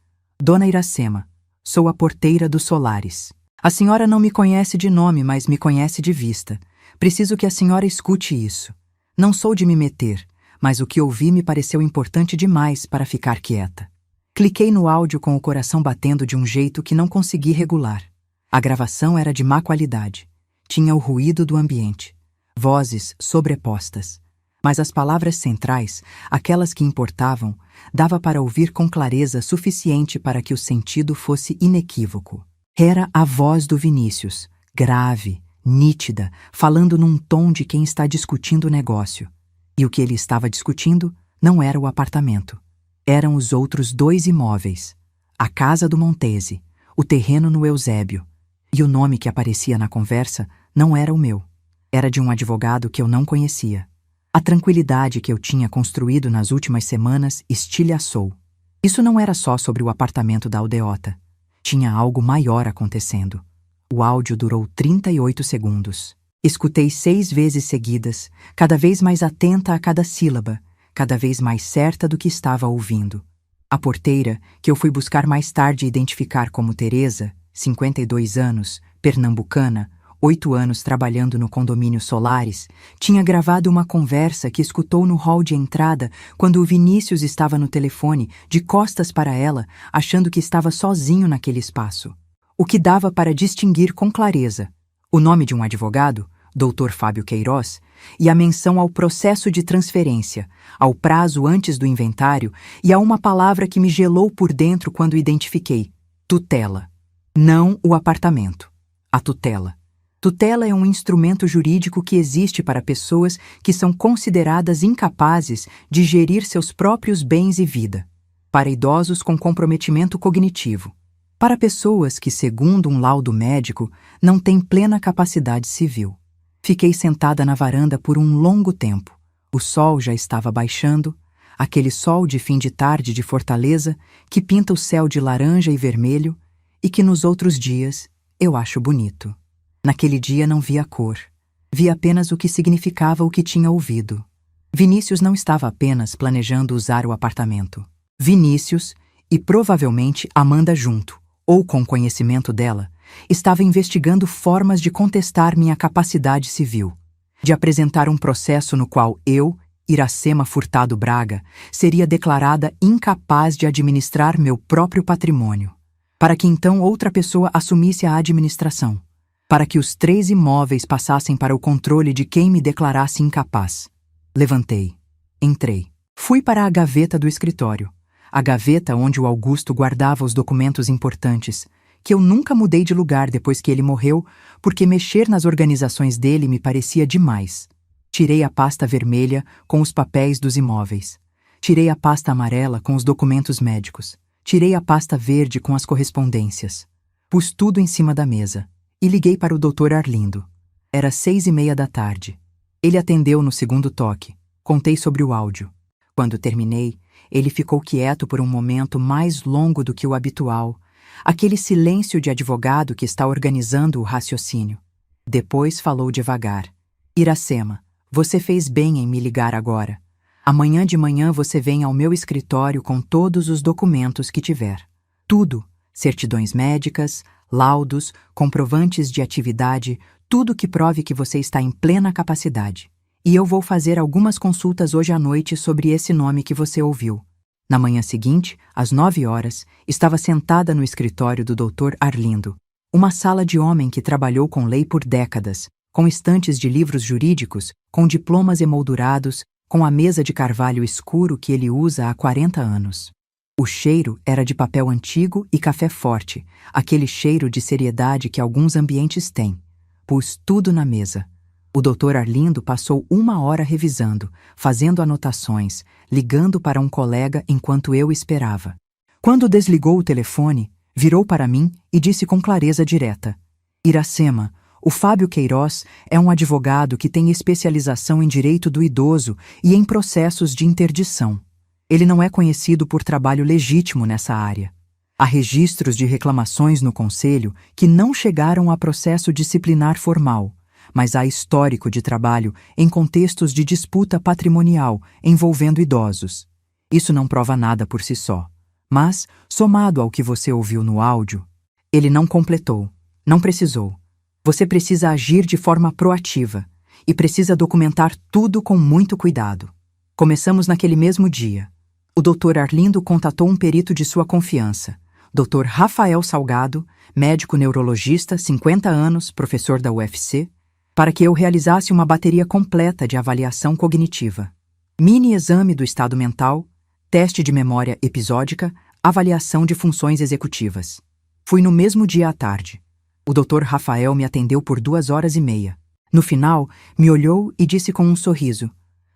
Dona Iracema, sou a porteira dos Solares. A senhora não me conhece de nome, mas me conhece de vista. Preciso que a senhora escute isso. Não sou de me meter, mas o que ouvi me pareceu importante demais para ficar quieta. Cliquei no áudio com o coração batendo de um jeito que não consegui regular. A gravação era de má qualidade. Tinha o ruído do ambiente. Vozes sobrepostas. Mas as palavras centrais, aquelas que importavam, dava para ouvir com clareza suficiente para que o sentido fosse inequívoco. Era a voz do Vinícius, grave, nítida, falando num tom de quem está discutindo o negócio. E o que ele estava discutindo não era o apartamento. Eram os outros 2 imóveis. A casa do Montese, o terreno no Eusébio. E o nome que aparecia na conversa não era o meu. Era de um advogado que eu não conhecia. A tranquilidade que eu tinha construído nas últimas semanas estilhaçou. Isso não era só sobre o apartamento da aldeota. Tinha algo maior acontecendo. O áudio durou 38 segundos. Escutei 6 vezes seguidas, cada vez mais atenta a cada sílaba, cada vez mais certa do que estava ouvindo. A porteira, que eu fui buscar mais tarde identificar como Teresa, 52 anos, pernambucana, 8 anos trabalhando no condomínio Solares, tinha gravado uma conversa que escutou no hall de entrada quando o Vinícius estava no telefone, de costas para ela, achando que estava sozinho naquele espaço. O que dava para distinguir com clareza o nome de um advogado, Dr. Fábio Queiroz, e a menção ao processo de transferência, ao prazo antes do inventário e a uma palavra que me gelou por dentro quando identifiquei: tutela. Não o apartamento. A tutela. Tutela é um instrumento jurídico que existe para pessoas que são consideradas incapazes de gerir seus próprios bens e vida. Para idosos com comprometimento cognitivo. Para pessoas que, segundo um laudo médico, não têm plena capacidade civil. Fiquei sentada na varanda por um longo tempo. O sol já estava baixando, aquele sol de fim de tarde de Fortaleza que pinta o céu de laranja e vermelho e que nos outros dias eu acho bonito. Naquele dia não vi a cor. Vi apenas o que significava o que tinha ouvido. Vinícius não estava apenas planejando usar o apartamento. Vinícius, e provavelmente Amanda junto, ou com conhecimento dela, estava investigando formas de contestar minha capacidade civil, de apresentar um processo no qual eu, Iracema Furtado Braga, seria declarada incapaz de administrar meu próprio patrimônio, para que então outra pessoa assumisse a administração, para que os 3 imóveis passassem para o controle de quem me declarasse incapaz. Levantei. Entrei. Fui para a gaveta do escritório, a gaveta onde o Augusto guardava os documentos importantes, que eu nunca mudei de lugar depois que ele morreu, porque mexer nas organizações dele me parecia demais. Tirei a pasta vermelha com os papéis dos imóveis. Tirei a pasta amarela com os documentos médicos. Tirei a pasta verde com as correspondências. Pus tudo em cima da mesa. E liguei para o Dr. Arlindo. Era 6:30 da tarde. Ele atendeu no segundo toque. Contei sobre o áudio. Quando terminei, ele ficou quieto por um momento mais longo do que o habitual, aquele silêncio de advogado que está organizando o raciocínio. Depois falou devagar. Iracema, você fez bem em me ligar agora. Amanhã de manhã você vem ao meu escritório com todos os documentos que tiver. Tudo, certidões médicas, laudos, comprovantes de atividade, tudo que prove que você está em plena capacidade. E eu vou fazer algumas consultas hoje à noite sobre esse nome que você ouviu. Na manhã seguinte, às 9 horas, estava sentada no escritório do Dr. Arlindo. Uma sala de homem que trabalhou com lei por décadas, com estantes de livros jurídicos, com diplomas emoldurados, com a mesa de carvalho escuro que ele usa há 40 anos. O cheiro era de papel antigo e café forte, aquele cheiro de seriedade que alguns ambientes têm. Pus tudo na mesa. O Dr. Arlindo passou 1 hora revisando, fazendo anotações, ligando para um colega enquanto eu esperava. Quando desligou o telefone, virou para mim e disse com clareza direta: Iracema, o Fábio Queiroz é um advogado que tem especialização em direito do idoso e em processos de interdição. Ele não é conhecido por trabalho legítimo nessa área. Há registros de reclamações no Conselho que não chegaram a processo disciplinar formal, mas há histórico de trabalho em contextos de disputa patrimonial envolvendo idosos. Isso não prova nada por si só. Mas, somado ao que você ouviu no áudio, ele não completou, não precisou. Você precisa agir de forma proativa e precisa documentar tudo com muito cuidado. Começamos naquele mesmo dia. O Dr. Arlindo contatou um perito de sua confiança, Dr. Rafael Salgado, médico neurologista, 50 anos, professor da UFC, para que eu realizasse uma bateria completa de avaliação cognitiva. Mini exame do estado mental, teste de memória episódica, avaliação de funções executivas. Fui no mesmo dia à tarde. O Dr. Rafael me atendeu por 2 horas e meia. No final, me olhou e disse com um sorriso: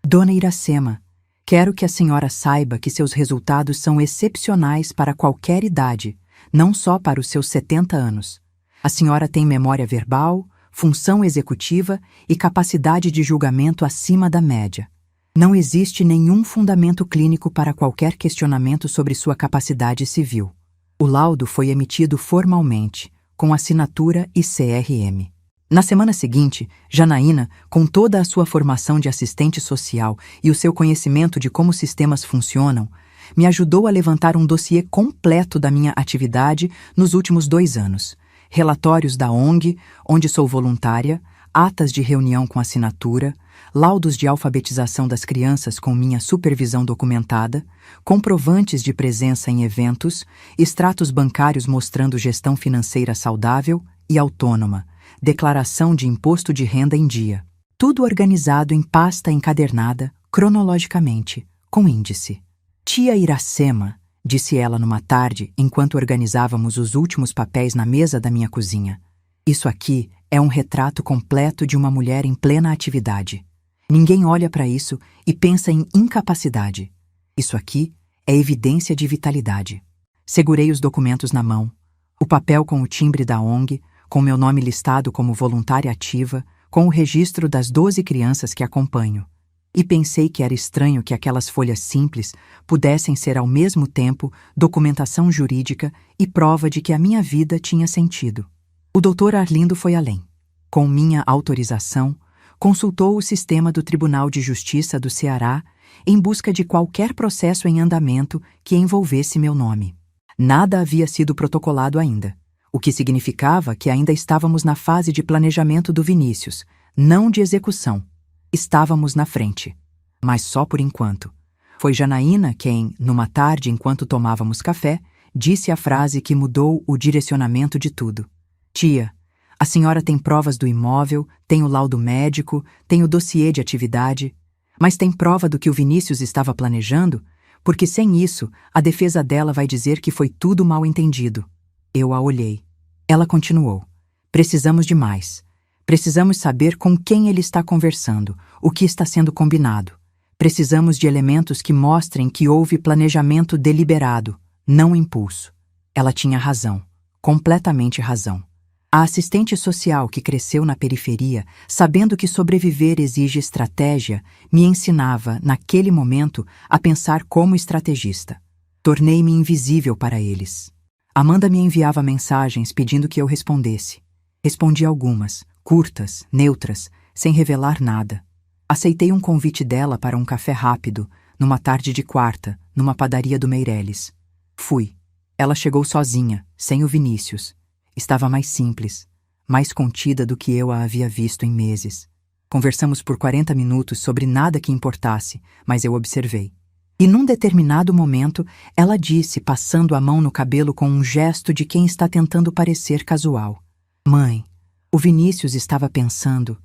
Dona Iracema, quero que a senhora saiba que seus resultados são excepcionais para qualquer idade, não só para os seus 70 anos. A senhora tem memória verbal, função executiva e capacidade de julgamento acima da média. Não existe nenhum fundamento clínico para qualquer questionamento sobre sua capacidade civil. O laudo foi emitido formalmente, com assinatura e CRM. Na semana seguinte, Janaína, com toda a sua formação de assistente social e o seu conhecimento de como sistemas funcionam, me ajudou a levantar um dossiê completo da minha atividade nos últimos 2 anos. Relatórios da ONG, onde sou voluntária, atas de reunião com assinatura, laudos de alfabetização das crianças com minha supervisão documentada, comprovantes de presença em eventos, extratos bancários mostrando gestão financeira saudável e autônoma, declaração de imposto de renda em dia. Tudo organizado em pasta encadernada, cronologicamente, com índice. Tia Iracema, disse ela numa tarde enquanto organizávamos os últimos papéis na mesa da minha cozinha. Isso aqui é um retrato completo de uma mulher em plena atividade. Ninguém olha para isso e pensa em incapacidade. Isso aqui é evidência de vitalidade. Segurei os documentos na mão, o papel com o timbre da ONG, com meu nome listado como voluntária ativa, com o registro das 12 crianças que acompanho. E pensei que era estranho que aquelas folhas simples pudessem ser ao mesmo tempo documentação jurídica e prova de que a minha vida tinha sentido. O Dr. Arlindo foi além. Com minha autorização, consultou o sistema do Tribunal de Justiça do Ceará em busca de qualquer processo em andamento que envolvesse meu nome. Nada havia sido protocolado ainda, o que significava que ainda estávamos na fase de planejamento do Vinícius, não de execução. Estávamos na frente, mas só por enquanto. Foi Janaína quem, numa tarde enquanto tomávamos café, disse a frase que mudou o direcionamento de tudo. Tia, a senhora tem provas do imóvel, tem o laudo médico, tem o dossiê de atividade, mas tem prova do que o Vinícius estava planejando? Porque sem isso, a defesa dela vai dizer que foi tudo mal entendido. Eu a olhei. Ela continuou. Precisamos de mais. Precisamos saber com quem ele está conversando, o que está sendo combinado. Precisamos de elementos que mostrem que houve planejamento deliberado, não impulso. Ela tinha razão, completamente razão. A assistente social que cresceu na periferia, sabendo que sobreviver exige estratégia, me ensinava, naquele momento, a pensar como estrategista. Tornei-me invisível para eles. Amanda me enviava mensagens pedindo que eu respondesse. Respondi algumas, curtas, neutras, sem revelar nada. Aceitei um convite dela para um café rápido, numa tarde de quarta, numa padaria do Meireles. Fui. Ela chegou sozinha, sem o Vinícius. Estava mais simples, mais contida do que eu a havia visto em meses. Conversamos por 40 minutos sobre nada que importasse, mas eu observei. E num determinado momento, ela disse, passando a mão no cabelo com um gesto de quem está tentando parecer casual. Mãe, o Vinícius estava pensando.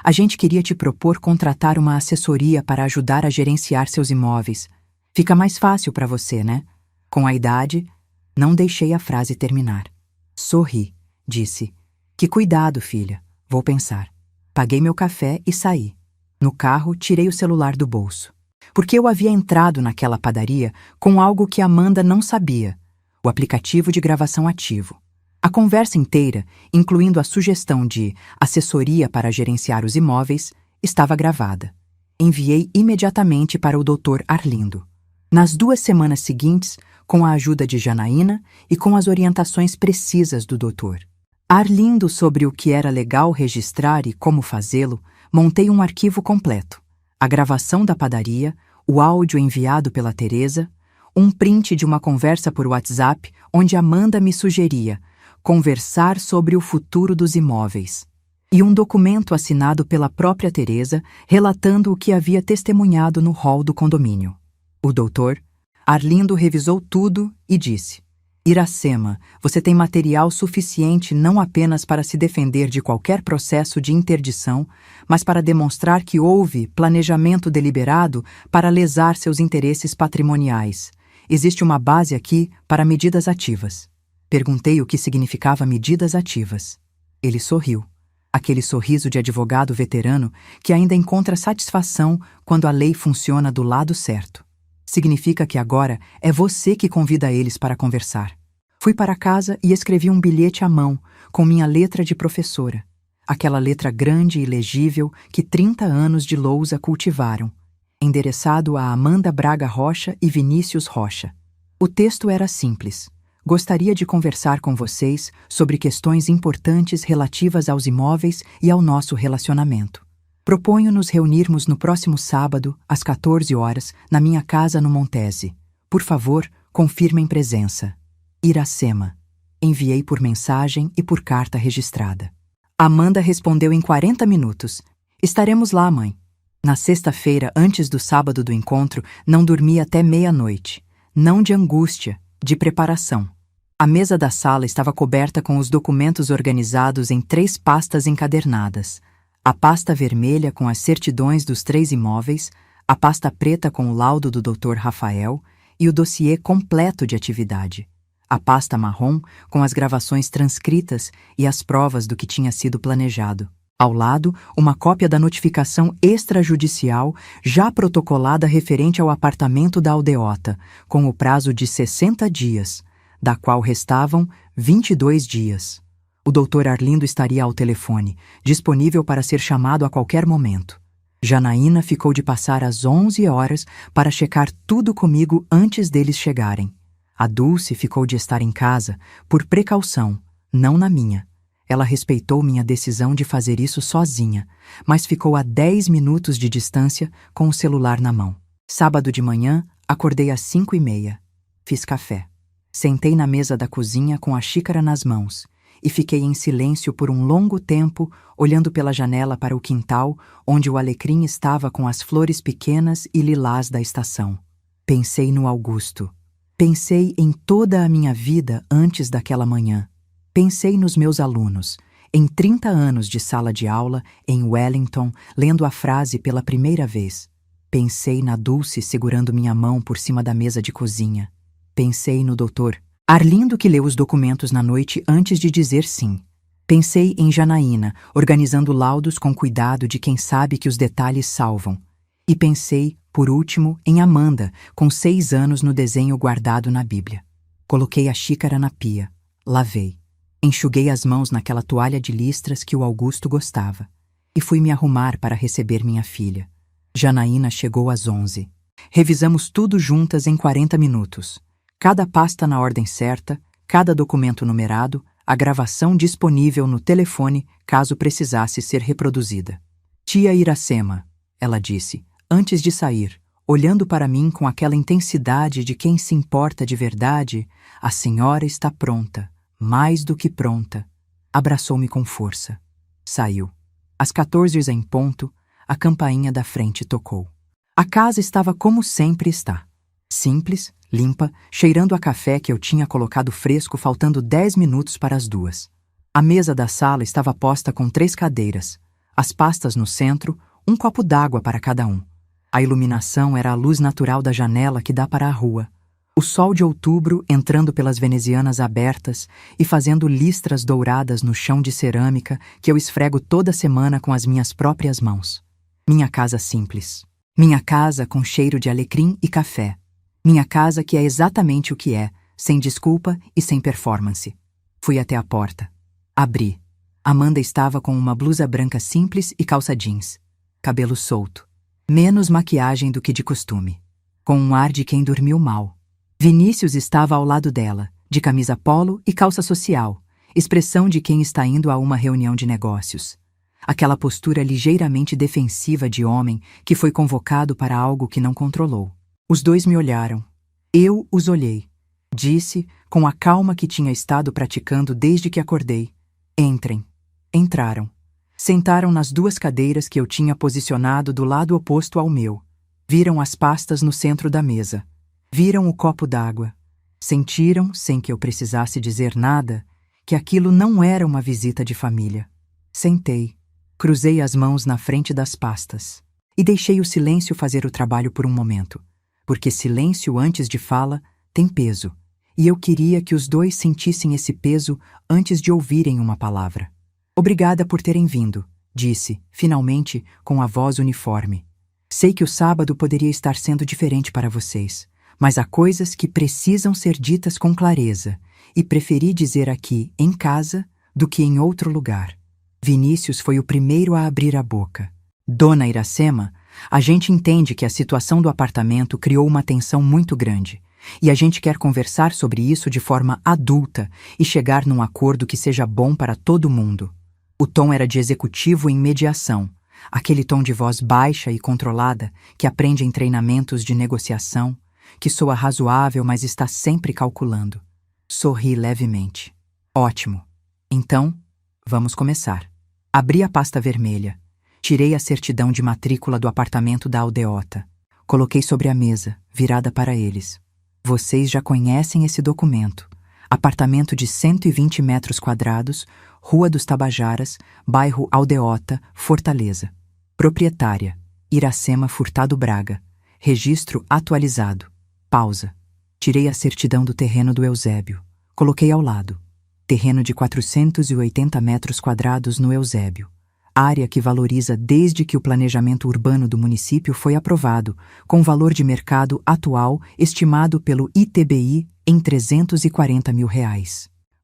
A gente queria te propor contratar uma assessoria para ajudar a gerenciar seus imóveis. Fica mais fácil para você, né? Com a idade, não deixei a frase terminar. Sorri, disse. Que cuidado, filha. Vou pensar. Paguei meu café e saí. No carro, tirei o celular do bolso. Porque eu havia entrado naquela padaria com algo que Amanda não sabia: o aplicativo de gravação ativo. A conversa inteira, incluindo a sugestão de assessoria para gerenciar os imóveis, estava gravada. Enviei imediatamente para o Dr. Arlindo. Nas 2 semanas seguintes, com a ajuda de Janaína e com as orientações precisas do doutor Arlindo sobre o que era legal registrar e como fazê-lo, montei um arquivo completo: a gravação da padaria, o áudio enviado pela Teresa, um print de uma conversa por WhatsApp onde Amanda me sugeria conversar sobre o futuro dos imóveis, e um documento assinado pela própria Teresa relatando o que havia testemunhado no hall do condomínio. O doutor Arlindo revisou tudo e disse: Iracema, você tem material suficiente não apenas para se defender de qualquer processo de interdição, mas para demonstrar que houve planejamento deliberado para lesar seus interesses patrimoniais. Existe uma base aqui para medidas ativas. Perguntei o que significava medidas ativas. Ele sorriu. Aquele sorriso de advogado veterano que ainda encontra satisfação quando a lei funciona do lado certo. Significa que agora é você que convida eles para conversar. Fui para casa e escrevi um bilhete à mão, com minha letra de professora. Aquela letra grande e legível que 30 anos de lousa cultivaram. Endereçado a Amanda Braga Rocha e Vinícius Rocha. O texto era simples. Gostaria de conversar com vocês sobre questões importantes relativas aos imóveis e ao nosso relacionamento. Proponho nos reunirmos no próximo sábado, às 14 horas, na minha casa no Montese. Por favor, confirmem presença. Iracema. Enviei por mensagem e por carta registrada. Amanda respondeu em 40 minutos. Estaremos lá, mãe. Na sexta-feira, antes do sábado do encontro, não dormi até meia-noite. Não de angústia, de preparação. A mesa da sala estava coberta com os documentos organizados em 3 pastas encadernadas. A pasta vermelha com as certidões dos 3 imóveis, a pasta preta com o laudo do Dr. Rafael e o dossiê completo de atividade. A pasta marrom com as gravações transcritas e as provas do que tinha sido planejado. Ao lado, uma cópia da notificação extrajudicial já protocolada referente ao apartamento da aldeota, com o prazo de 60 dias, da qual restavam 22 dias. O Dr. Arlindo estaria ao telefone, disponível para ser chamado a qualquer momento. Janaína ficou de passar às 11 horas para checar tudo comigo antes deles chegarem. A Dulce ficou de estar em casa, por precaução, não na minha. Ela respeitou minha decisão de fazer isso sozinha, mas ficou a 10 minutos de distância com o celular na mão. Sábado de manhã, acordei às 5h30. Fiz café. Sentei na mesa da cozinha com a xícara nas mãos e fiquei em silêncio por um longo tempo, olhando pela janela para o quintal, onde o alecrim estava com as flores pequenas e lilás da estação. Pensei no Augusto. Pensei em toda a minha vida antes daquela manhã. Pensei nos meus alunos, em 30 anos de sala de aula, em Wellington, lendo a frase pela primeira vez. Pensei na Dulce segurando minha mão por cima da mesa de cozinha. Pensei no Dr. Arlindo que leu os documentos na noite antes de dizer sim. Pensei em Janaína, organizando laudos com cuidado de quem sabe que os detalhes salvam. E pensei, por último, em Amanda, com 6 anos no desenho guardado na Bíblia. Coloquei a xícara na pia. Lavei. Enxuguei as mãos naquela toalha de listras que o Augusto gostava. E fui me arrumar para receber minha filha. Janaína chegou às 11. Revisamos tudo juntas em 40 minutos. Cada pasta na ordem certa, cada documento numerado, a gravação disponível no telefone caso precisasse ser reproduzida. Tia Iracema, ela disse, antes de sair, olhando para mim com aquela intensidade de quem se importa de verdade, a senhora está pronta. Mais do que pronta. Abraçou-me com força. Saiu. Às 14h em ponto, a campainha da frente tocou. A casa estava como sempre está. Simples, limpa, cheirando a café que eu tinha colocado fresco faltando 10 minutos para as 2. A mesa da sala estava posta com 3 cadeiras, as pastas no centro, um copo d'água para cada um. A iluminação era a luz natural da janela que dá para a rua. O sol de outubro entrando pelas venezianas abertas e fazendo listras douradas no chão de cerâmica que eu esfrego toda semana com as minhas próprias mãos. Minha casa simples. Minha casa com cheiro de alecrim e café. Minha casa que é exatamente o que é, sem desculpa e sem performance. Fui até a porta. Abri. Amanda estava com uma blusa branca simples e calça jeans. Cabelo solto. Menos maquiagem do que de costume. Com um ar de quem dormiu mal. Vinícius estava ao lado dela, de camisa polo e calça social, expressão de quem está indo a uma reunião de negócios. Aquela postura ligeiramente defensiva de homem que foi convocado para algo que não controlou. Os dois me olharam. Eu os olhei. Disse, com a calma que tinha estado praticando desde que acordei: entrem. Entraram. Sentaram nas 2 cadeiras que eu tinha posicionado do lado oposto ao meu. Viram as pastas no centro da mesa. Viram o copo d'água. Sentiram, sem que eu precisasse dizer nada, que aquilo não era uma visita de família. Sentei, cruzei as mãos na frente das pastas e deixei o silêncio fazer o trabalho por um momento, porque silêncio antes de fala tem peso, e eu queria que os dois sentissem esse peso antes de ouvirem uma palavra. Obrigada por terem vindo, disse, finalmente, com a voz uniforme. Sei que o sábado poderia estar sendo diferente para vocês, mas há coisas que precisam ser ditas com clareza, e preferi dizer aqui, em casa, do que em outro lugar. Vinícius foi o primeiro a abrir a boca. Dona Iracema, a gente entende que a situação do apartamento criou uma tensão muito grande, e a gente quer conversar sobre isso de forma adulta e chegar num acordo que seja bom para todo mundo. O tom era de executivo em mediação, aquele tom de voz baixa e controlada que aprende em treinamentos de negociação, que soa razoável, mas está sempre calculando. Sorri levemente. Ótimo. Então, vamos começar. Abri a pasta vermelha. Tirei a certidão de matrícula do apartamento da aldeota. Coloquei sobre a mesa, virada para eles. Vocês já conhecem esse documento. Apartamento de 120 metros quadrados, Rua dos Tabajaras, bairro Aldeota, Fortaleza. Proprietária, Iracema Furtado Braga. Registro atualizado. Pausa. Tirei a certidão do terreno do Eusébio. Coloquei ao lado. Terreno de 480 metros quadrados no Eusébio. Área que valoriza desde que o planejamento urbano do município foi aprovado, com valor de mercado atual estimado pelo ITBI em R$340 mil.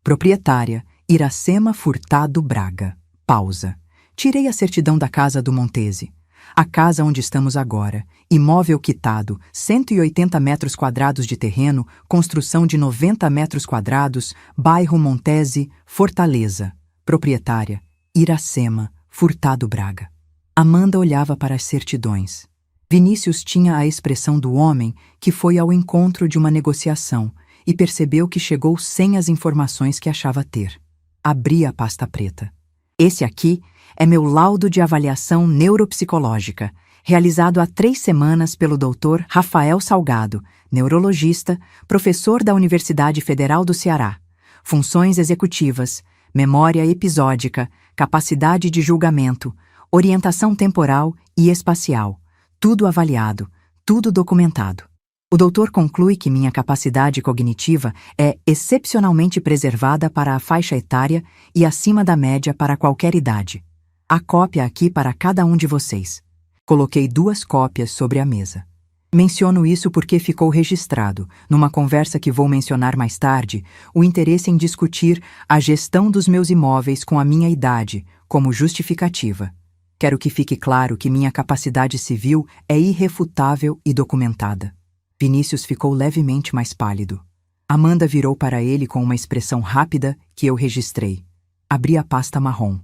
Proprietária, Iracema Furtado Braga. Pausa. Tirei a certidão da casa do Montese. A casa onde estamos agora, imóvel quitado, 180 metros quadrados de terreno, construção de 90 metros quadrados, bairro Montese, Fortaleza. Proprietária, Iracema Furtado Braga. Amanda olhava para as certidões. Vinícius tinha a expressão do homem que foi ao encontro de uma negociação e percebeu que chegou sem as informações que achava ter. Abri a pasta preta. Esse aqui é meu laudo de avaliação neuropsicológica, realizado há 3 semanas pelo Dr. Rafael Salgado, neurologista, professor da Universidade Federal do Ceará. Funções executivas, memória episódica, capacidade de julgamento, orientação temporal e espacial. Tudo avaliado, tudo documentado. O doutor conclui que minha capacidade cognitiva é excepcionalmente preservada para a faixa etária e acima da média para qualquer idade. Há cópia aqui para cada um de vocês. Coloquei 2 cópias sobre a mesa. Menciono isso porque ficou registrado, numa conversa que vou mencionar mais tarde, o interesse em discutir a gestão dos meus imóveis com a minha idade, como justificativa. Quero que fique claro que minha capacidade civil é irrefutável e documentada. Vinícius ficou levemente mais pálido. Amanda virou para ele com uma expressão rápida que eu registrei. Abri a pasta marrom.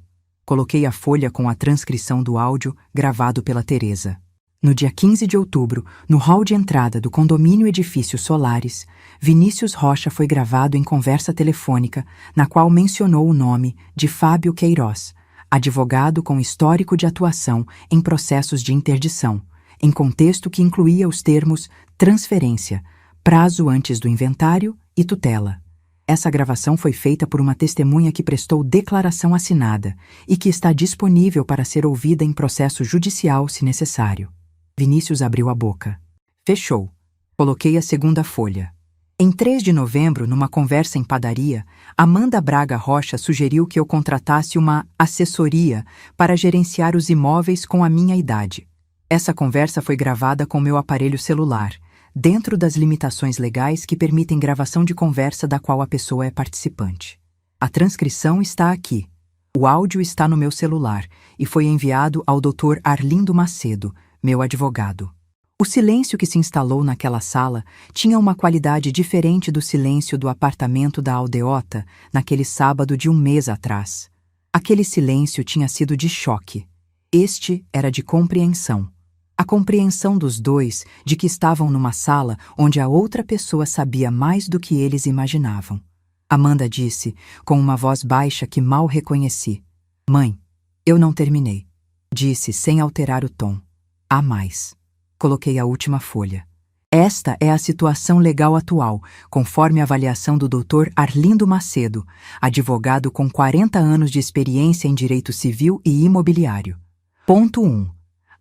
Coloquei a folha com a transcrição do áudio gravado pela Teresa. No dia 15 de outubro, no hall de entrada do condomínio Edifício Solares, Vinícius Rocha foi gravado em conversa telefônica, na qual mencionou o nome de Fábio Queiroz, advogado com histórico de atuação em processos de interdição, em contexto que incluía os termos transferência, prazo antes do inventário e tutela. Essa gravação foi feita por uma testemunha que prestou declaração assinada e que está disponível para ser ouvida em processo judicial se necessário. Vinícius abriu a boca. Fechou. Coloquei a segunda folha. Em 3 de novembro, numa conversa em padaria, Amanda Braga Rocha sugeriu que eu contratasse uma assessoria para gerenciar os imóveis com a minha idade. Essa conversa foi gravada com meu aparelho celular, dentro das limitações legais que permitem gravação de conversa da qual a pessoa é participante. A transcrição está aqui. O áudio está no meu celular e foi enviado ao Dr. Arlindo Macedo, meu advogado. O silêncio que se instalou naquela sala tinha uma qualidade diferente do silêncio do apartamento da aldeota naquele sábado de um mês atrás. Aquele silêncio tinha sido de choque. Este era de compreensão. A compreensão dos dois de que estavam numa sala onde a outra pessoa sabia mais do que eles imaginavam. Amanda disse, com uma voz baixa que mal reconheci. Mãe, eu não terminei. Disse sem alterar o tom. Há mais. Coloquei a última folha. Esta é a situação legal atual, conforme a avaliação do Dr. Arlindo Macedo, advogado com 40 anos de experiência em direito civil e imobiliário. Ponto 1.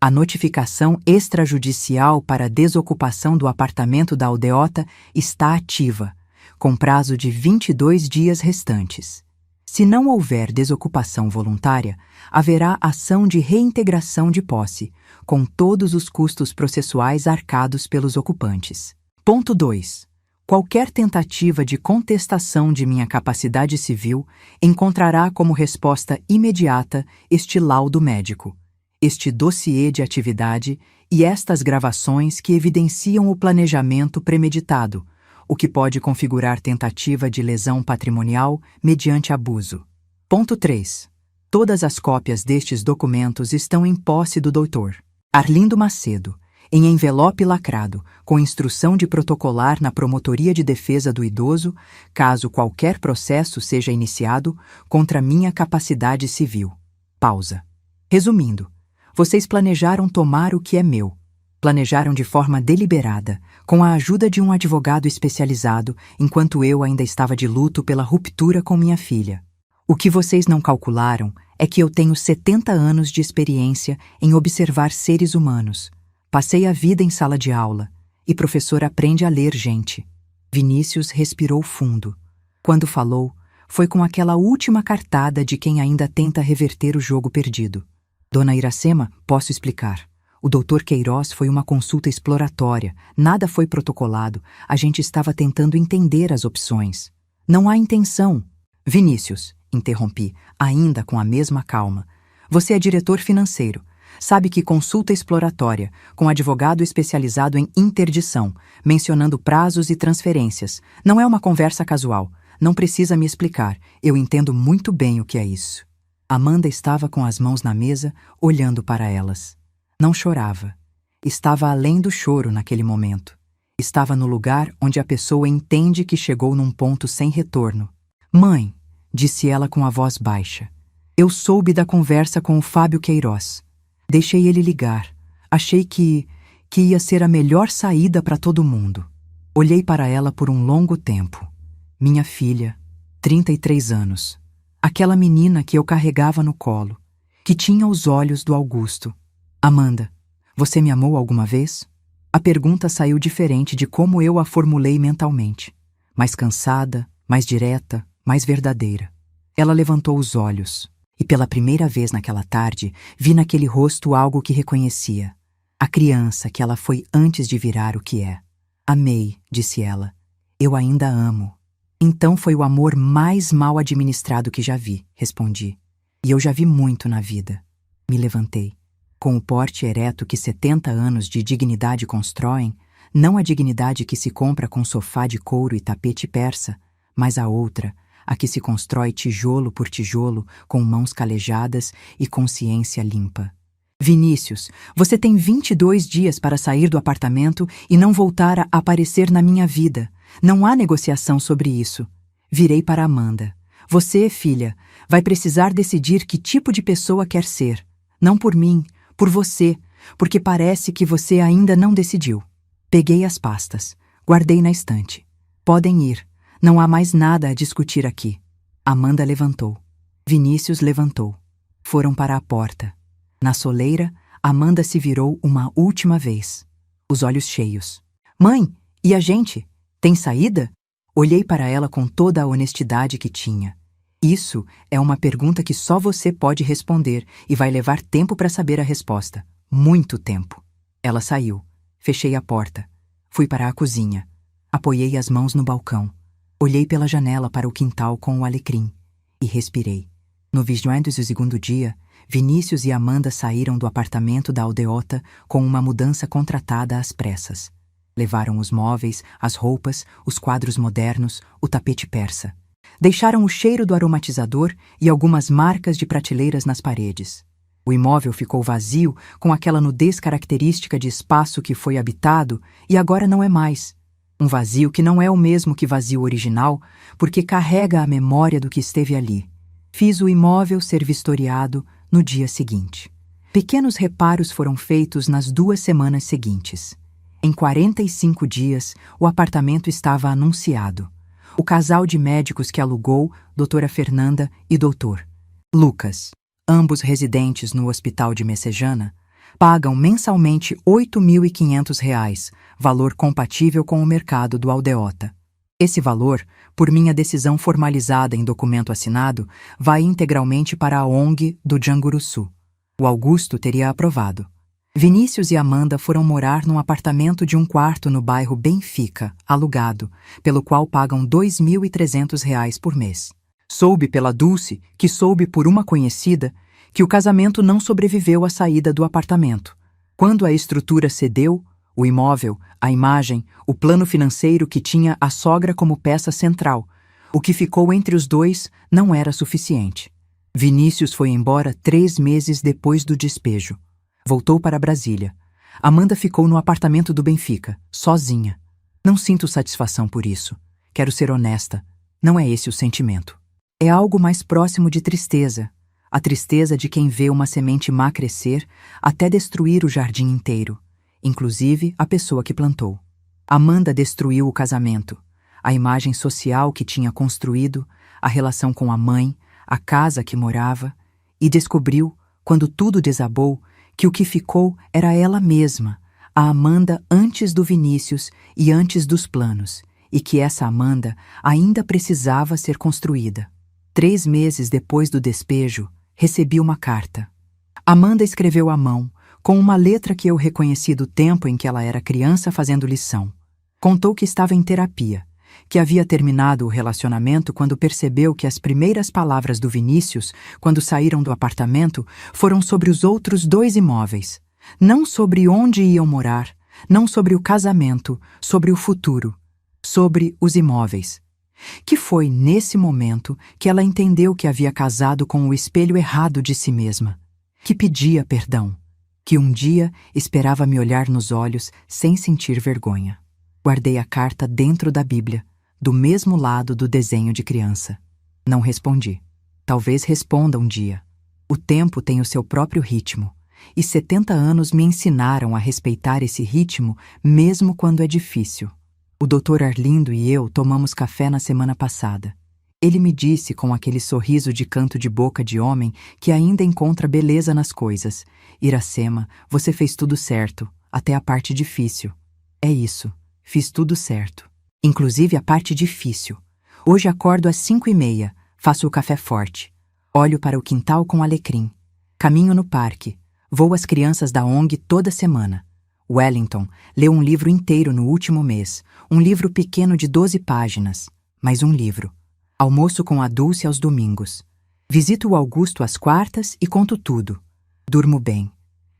A notificação extrajudicial para desocupação do apartamento da aldeota está ativa, com prazo de 22 dias restantes. Se não houver desocupação voluntária, haverá ação de reintegração de posse, com todos os custos processuais arcados pelos ocupantes. Ponto 2. Qualquer tentativa de contestação de minha capacidade civil encontrará como resposta imediata este laudo médico, este dossiê de atividade e estas gravações que evidenciam o planejamento premeditado, o que pode configurar tentativa de lesão patrimonial mediante abuso. Ponto 3. Todas as cópias destes documentos estão em posse do Dr. Arlindo Macedo, em envelope lacrado, com instrução de protocolar na Promotoria de Defesa do Idoso, caso qualquer processo seja iniciado contra minha capacidade civil. Pausa. Resumindo, vocês planejaram tomar o que é meu. Planejaram de forma deliberada, com a ajuda de um advogado especializado, enquanto eu ainda estava de luto pela ruptura com minha filha. O que vocês não calcularam é que eu tenho 70 anos de experiência em observar seres humanos. Passei a vida em sala de aula, e professor aprende a ler gente. Vinícius respirou fundo. Quando falou, foi com aquela última cartada de quem ainda tenta reverter o jogo perdido. Dona Iracema, posso explicar. O Dr. Queiroz foi uma consulta exploratória, nada foi protocolado, a gente estava tentando entender as opções. Não há intenção. Vinícius, interrompi, ainda com a mesma calma. Você é diretor financeiro. Sabe que consulta exploratória, com advogado especializado em interdição, mencionando prazos e transferências, não é uma conversa casual. Não precisa me explicar, eu entendo muito bem o que é isso. Amanda estava com as mãos na mesa, olhando para elas. Não chorava. Estava além do choro naquele momento. Estava no lugar onde a pessoa entende que chegou num ponto sem retorno. Mãe, disse ela com a voz baixa. Eu soube da conversa com o Fábio Queiroz. Deixei ele ligar. Achei que ia ser a melhor saída para todo mundo. Olhei para ela por um longo tempo. Minha filha, 33 anos. Aquela menina que eu carregava no colo, que tinha os olhos do Augusto. Amanda, você me amou alguma vez? A pergunta saiu diferente de como eu a formulei mentalmente. Mais cansada, mais direta, mais verdadeira. Ela levantou os olhos, e pela primeira vez naquela tarde, vi naquele rosto algo que reconhecia. A criança que ela foi antes de virar o que é. Amei, disse ela. Eu ainda amo. Então foi o amor mais mal administrado que já vi, respondi. E eu já vi muito na vida. Me levantei. Com o porte ereto que 70 anos de dignidade constroem, não a dignidade que se compra com sofá de couro e tapete persa, mas a outra, a que se constrói tijolo por tijolo, com mãos calejadas e consciência limpa. Vinícius, você tem 22 dias para sair do apartamento e não voltar a aparecer na minha vida. Não há negociação sobre isso. Virei para Amanda. Você, filha, vai precisar decidir que tipo de pessoa quer ser. Não por mim, por você, porque parece que você ainda não decidiu. Peguei as pastas, guardei na estante. Podem ir. Não há mais nada a discutir aqui. Amanda levantou. Vinícius levantou. Foram para a porta. Na soleira, Amanda se virou uma última vez, os olhos cheios. Mãe, e a gente? Tem saída? Olhei para ela com toda a honestidade que tinha. Isso é uma pergunta que só você pode responder e vai levar tempo para saber a resposta. Muito tempo. Ela saiu. Fechei a porta. Fui para a cozinha. Apoiei as mãos no balcão. Olhei pela janela para o quintal com o alecrim e respirei. No 22º dia, Vinícius e Amanda saíram do apartamento da aldeota com uma mudança contratada às pressas. Levaram os móveis, as roupas, os quadros modernos, o tapete persa. Deixaram o cheiro do aromatizador e algumas marcas de prateleiras nas paredes. O imóvel ficou vazio, com aquela nudez característica de espaço que foi habitado e agora não é mais. Um vazio que não é o mesmo que vazio original, porque carrega a memória do que esteve ali. Fiz o imóvel ser vistoriado no dia seguinte. Pequenos reparos foram feitos nas 2 semanas seguintes. Em 45 dias, o apartamento estava anunciado. O casal de médicos que alugou, doutora Fernanda e doutor Lucas, ambos residentes no hospital de Messejana, pagam mensalmente R$ 8.500, valor compatível com o mercado do aldeota. Esse valor, por minha decisão formalizada em documento assinado, vai integralmente para a ONG do Janguruçu. O Augusto teria aprovado. Vinícius e Amanda foram morar num apartamento de 1 quarto no bairro Benfica, alugado, pelo qual pagam R$ 2.300 por mês. Soube pela Dulce, que soube por uma conhecida, que o casamento não sobreviveu à saída do apartamento. Quando a estrutura cedeu, o imóvel, a imagem, o plano financeiro que tinha a sogra como peça central, o que ficou entre os dois não era suficiente. Vinícius foi embora 3 meses depois do despejo. Voltou para Brasília. Amanda ficou no apartamento do Benfica, sozinha. Não sinto satisfação por isso. Quero ser honesta. Não é esse o sentimento. É algo mais próximo de tristeza. A tristeza de quem vê uma semente má crescer até destruir o jardim inteiro, inclusive a pessoa que plantou. Amanda destruiu o casamento, a imagem social que tinha construído, a relação com a mãe, a casa que morava, e descobriu, quando tudo desabou, que o que ficou era ela mesma, a Amanda antes do Vinícius e antes dos planos, e que essa Amanda ainda precisava ser construída. 3 meses depois do despejo, recebi uma carta. Amanda escreveu à mão, com uma letra que eu reconheci do tempo em que ela era criança fazendo lição. Contou que estava em terapia, que havia terminado o relacionamento quando percebeu que as primeiras palavras do Vinícius, quando saíram do apartamento, foram sobre os outros 2 imóveis. Não sobre onde iam morar, não sobre o casamento, sobre o futuro, sobre os imóveis. Que foi nesse momento que ela entendeu que havia casado com o espelho errado de si mesma, que pedia perdão, que um dia esperava me olhar nos olhos sem sentir vergonha. Guardei a carta dentro da Bíblia, do mesmo lado do desenho de criança. Não respondi. Talvez responda um dia. O tempo tem o seu próprio ritmo, e 70 anos me ensinaram a respeitar esse ritmo mesmo quando é difícil. O Dr. Arlindo e eu tomamos café na semana passada. Ele me disse com aquele sorriso de canto de boca de homem que ainda encontra beleza nas coisas: Iracema, você fez tudo certo, até a parte difícil. É isso, fiz tudo certo. Inclusive a parte difícil. Hoje acordo às 5h30, faço o café forte. Olho para o quintal com alecrim. Caminho no parque. Vou às crianças da ONG toda semana. Wellington leu um livro inteiro no último mês, um livro pequeno de 12 páginas, mas um livro. Almoço com a Dulce aos domingos. Visito o Augusto às quartas e conto tudo. Durmo bem.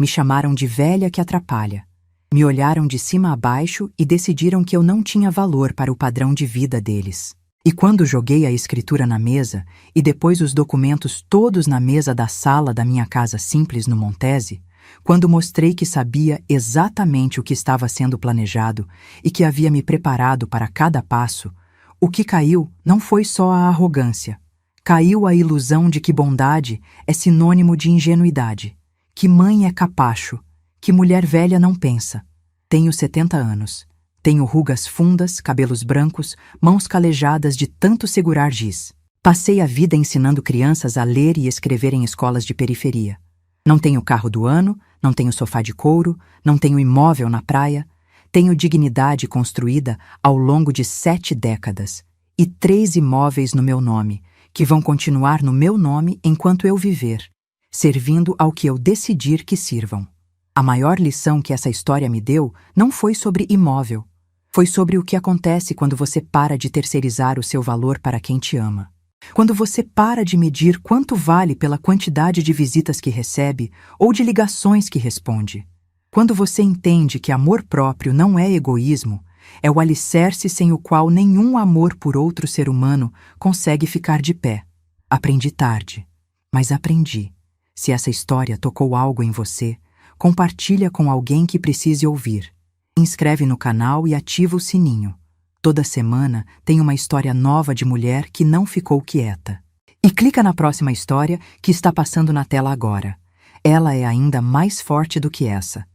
Me chamaram de velha que atrapalha. Me olharam de cima a baixo e decidiram que eu não tinha valor para o padrão de vida deles. E quando joguei a escritura na mesa, e depois os documentos todos na mesa da sala da minha casa simples no Montese, quando mostrei que sabia exatamente o que estava sendo planejado e que havia me preparado para cada passo, o que caiu não foi só a arrogância. Caiu a ilusão de que bondade é sinônimo de ingenuidade, que mãe é capacho, que mulher velha não pensa. Tenho 70 anos. Tenho rugas fundas, cabelos brancos, mãos calejadas de tanto segurar giz. Passei a vida ensinando crianças a ler e escrever em escolas de periferia. Não tenho carro do ano, não tenho sofá de couro, não tenho imóvel na praia. Tenho dignidade construída ao longo de 7 décadas e 3 imóveis no meu nome, que vão continuar no meu nome enquanto eu viver, servindo ao que eu decidir que sirvam. A maior lição que essa história me deu não foi sobre imóvel. Foi sobre o que acontece quando você para de terceirizar o seu valor para quem te ama. Quando você para de medir quanto vale pela quantidade de visitas que recebe ou de ligações que responde. Quando você entende que amor próprio não é egoísmo, é o alicerce sem o qual nenhum amor por outro ser humano consegue ficar de pé. Aprendi tarde, mas aprendi. Se essa história tocou algo em você, compartilha com alguém que precise ouvir. Inscreve no canal e ativa o sininho. Toda semana tem uma história nova de mulher que não ficou quieta. E clica na próxima história que está passando na tela agora. Ela é ainda mais forte do que essa.